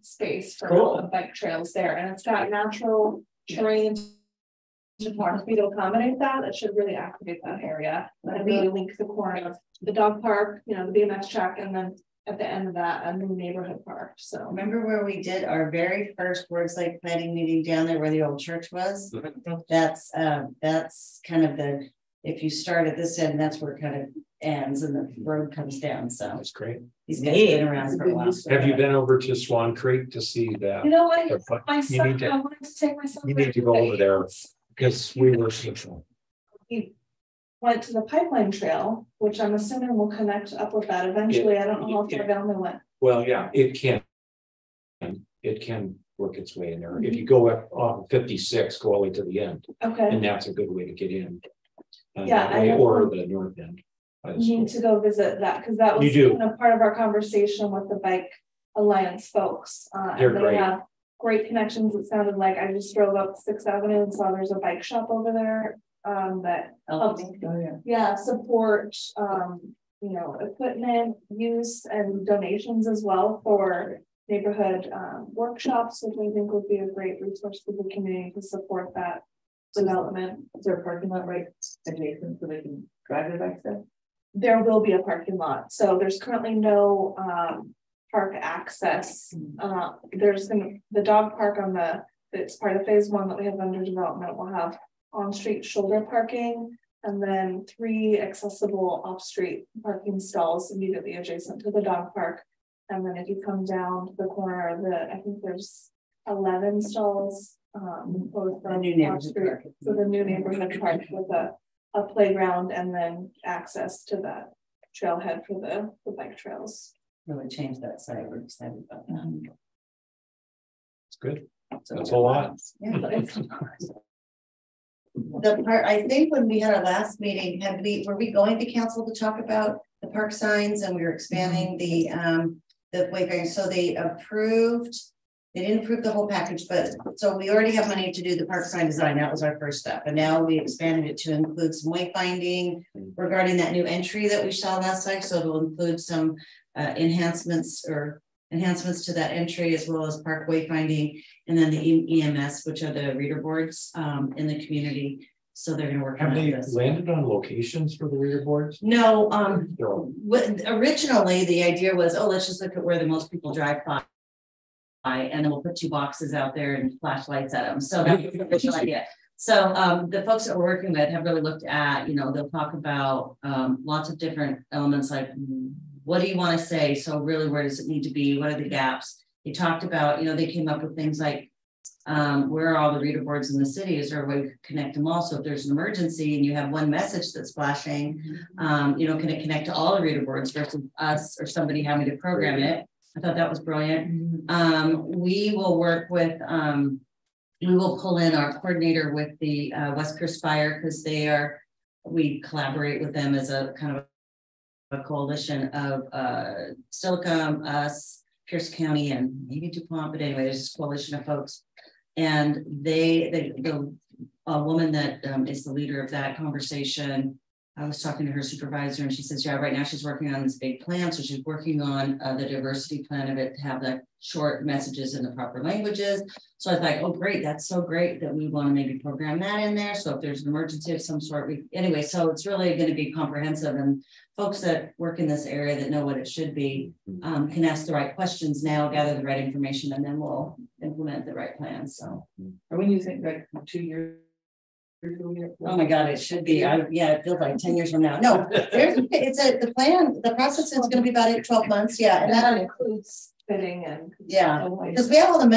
space for bike trails there, and it's got natural terrain topography to accommodate that. That should really activate that area and really link the corner of the dog park, the BMX track, and then at the end of that, a new neighborhood park. So remember where we did our very first Wards Lake planning meeting down there where the old church was? That's kind of the, if you start at this end, that's where it kind of ends and the road comes down. So that's great. He's been around for a while. Have you been over to Swan Creek to see that? You know what? My son, I wanted to take my son. You need to go over there, because we were. We went to the pipeline trail, which I'm assuming will connect up with that eventually. I don't know how far down they went. Well, yeah, it can work its way in there. If you go up on 56, go all the way to the end. Okay. And that's a good way to get in. Yeah, or the north end. You need to go visit that, because that was kind of part of our conversation with the Bike Alliance folks. They're and they great. have great connections. It sounded like I just drove up 6th Avenue and saw there's a bike shop over there that helps, support equipment use and donations as well for neighborhood workshops, which I think would be a great resource for the community to support that development. Is there a parking lot right adjacent so they can drive it back there? There will be a parking lot. So there's currently no park access. There's the dog park it's part of phase 1 that we have under development. We'll have on-street shoulder parking and then 3 accessible off-street parking stalls immediately adjacent to the dog park. And then if you come down to the corner, I think there's 11 stalls for the new neighborhood park with a playground and then access to that trailhead for the bike trails. Really change that site. We're excited about that. It's good. That's a lot. Yeah, the part, I think when we had our last meeting, were we going to council to talk about the park signs, and we were expanding the wayfaring? So they didn't approve the whole package, but so we already have money to do the park sign design. That was our first step. And now we expanded it to include some wayfinding regarding that new entry that we saw last night. So it'll include some enhancements to that entry, as well as park wayfinding, and then the EMS, which are the reader boards in the community. So they're going to work on this. Have they landed on locations for the reader boards? No. Originally, the idea was, let's just look at where the most people drive by, and then we'll put 2 boxes out there and flashlights at them. So that was the original idea. So the folks that we're working with have really looked at, they'll talk about lots of different elements, like what do you want to say? So really, where does it need to be? What are the gaps? They talked about, they came up with things like where are all the reader boards in the city? Is there a way to connect them all? So if there's an emergency and you have one message that's flashing, can it connect to all the reader boards versus us or somebody having to program it? I thought that was brilliant. We will work with, we will pull in our coordinator with the West Pierce Fire, because we collaborate with them as a kind of a coalition of Steilacoom, us, Pierce County, and maybe DuPont, but anyway, there's this coalition of folks. And the woman that is the leader of that conversation, I was talking to her supervisor, and she says, yeah, right now she's working on this big plan. So she's working on the diversity plan of it to have the short messages in the proper languages. So I was like, oh, great. That's so great that we want to maybe program that in there. So if there's an emergency of some sort, anyway, so it's really going to be comprehensive, and folks that work in this area that know what it should be can ask the right questions now, gather the right information, and then we'll implement the right plan. So or when you think like 2 years. Oh my God, it should be. It feels like 10 years from now. No, the plan, the process is going to be about 12 months. Yeah. And that includes fitting and because we have all the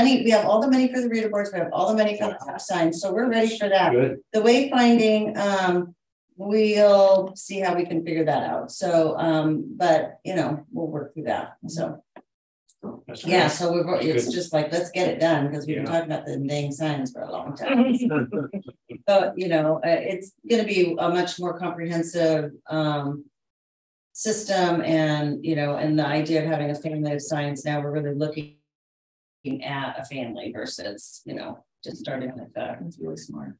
money, for the reader boards, we have all the money for the signs. So we're ready for that. Good. The wayfinding, we'll see how we can figure that out. So, but we'll work through that. So yeah, so it's just like, let's get it done, because we've been talking about the dang signs for a long time. So, it's going to be a much more comprehensive system, and, and the idea of having a family of signs, now we're really looking at a family versus, just starting with that. It's really smart.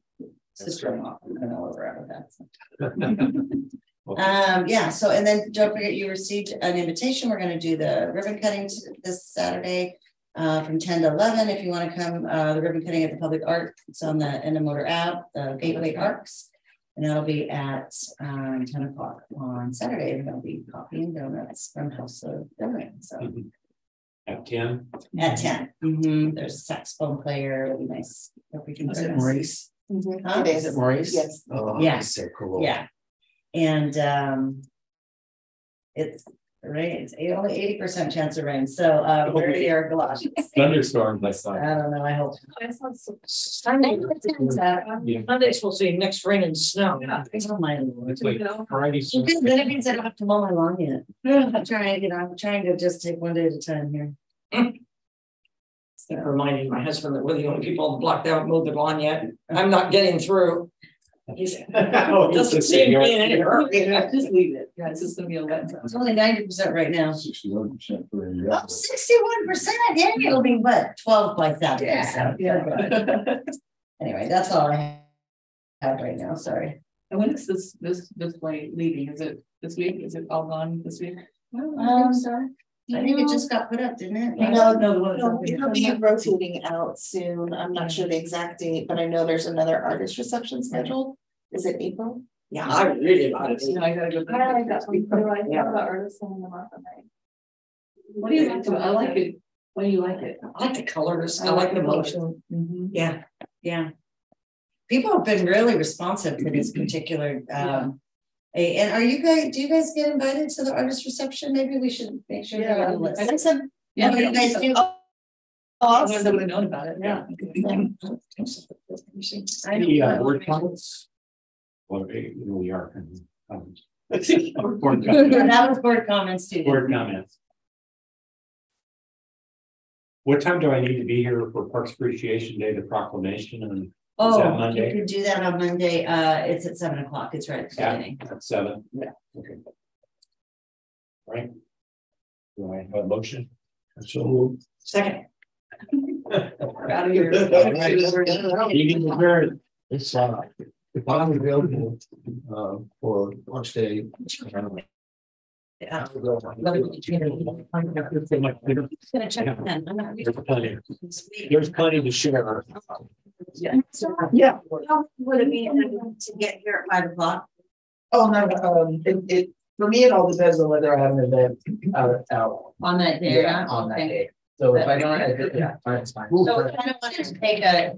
Sister-in-law, I don't know where we're at with that. So and then don't forget, you received an invitation. We're going to do the ribbon cutting this Saturday from 10 to 11. If you want to come, the ribbon cutting at the Public Art, it's on the Ennemotor app, the Gateway Arcs, and that'll be at 10 o'clock on Saturday. And there'll be coffee and donuts from House of Donuts. So at 10. At 10. There's a saxophone player. It'll be nice. Hope we can. Is it Maurice? Huh? Is it Maurice? Yes. Oh, yes. So cool. Yeah. And it's rain. It's only 80% chance of rain. So we're here galoshes. Thunderstorm last night. I don't know. I hope. Monday's supposed to be next rain and snow. Oh my Lord. It's like Friday. Then it means I don't have to mow my lawn yet. I'm trying to just take one day at a time here. Reminding my husband that we're the only people on the block that haven't mowed their lawn yet. I'm not getting through. He's doesn't seem to be in any hurry. Just leave it. Yeah, it's just gonna be a wet zone. It's only 90% right now. 61% for a year. 61%. Yeah, it'll be what? 12 like that. Yeah. Anyway, that's all I have right now. Sorry. And when is this display leaving? Is it this week? Is it all gone this week? So I think it just got put up, didn't it? It'll be rotating out soon. I'm not sure the exact date, but I know there's another artist reception scheduled. Is it April? Yeah, I really like it. I gotta go. I like that one. I like Yeah. the artists in the month of May. What do you like? I like it. Why do you like it? I like the colors. I like the motion. Mhm. Yeah. Yeah. People have been really responsive to this particular, and are you guys, do you guys get invited to the artist reception? Maybe we should make sure they're on the list. I think so. Yeah, you guys do. I would have known about it. Yeah. Any word comments? Well, we are. Comments. Board comments. That was board comments too. Board comments. What time do I need to be here for Parks Appreciation Day, the proclamation, and is that Oh, Monday? you could do that on Monday. It's at 7 o'clock. It's right at the beginning. At 7? Yeah. Okay. All right. Do I have a motion? So. Second. Out of here. Meeting adjourned. It's if I'm available for lunch day. Yeah. There's plenty to share. Yeah. Yeah. Would it be to get here at 5 o'clock? Oh, no, it, for me, it all depends on whether I have an event out. On that day or not? On that Okay. day. So if I don't, yeah, it's fine. So I kind of wanted to take a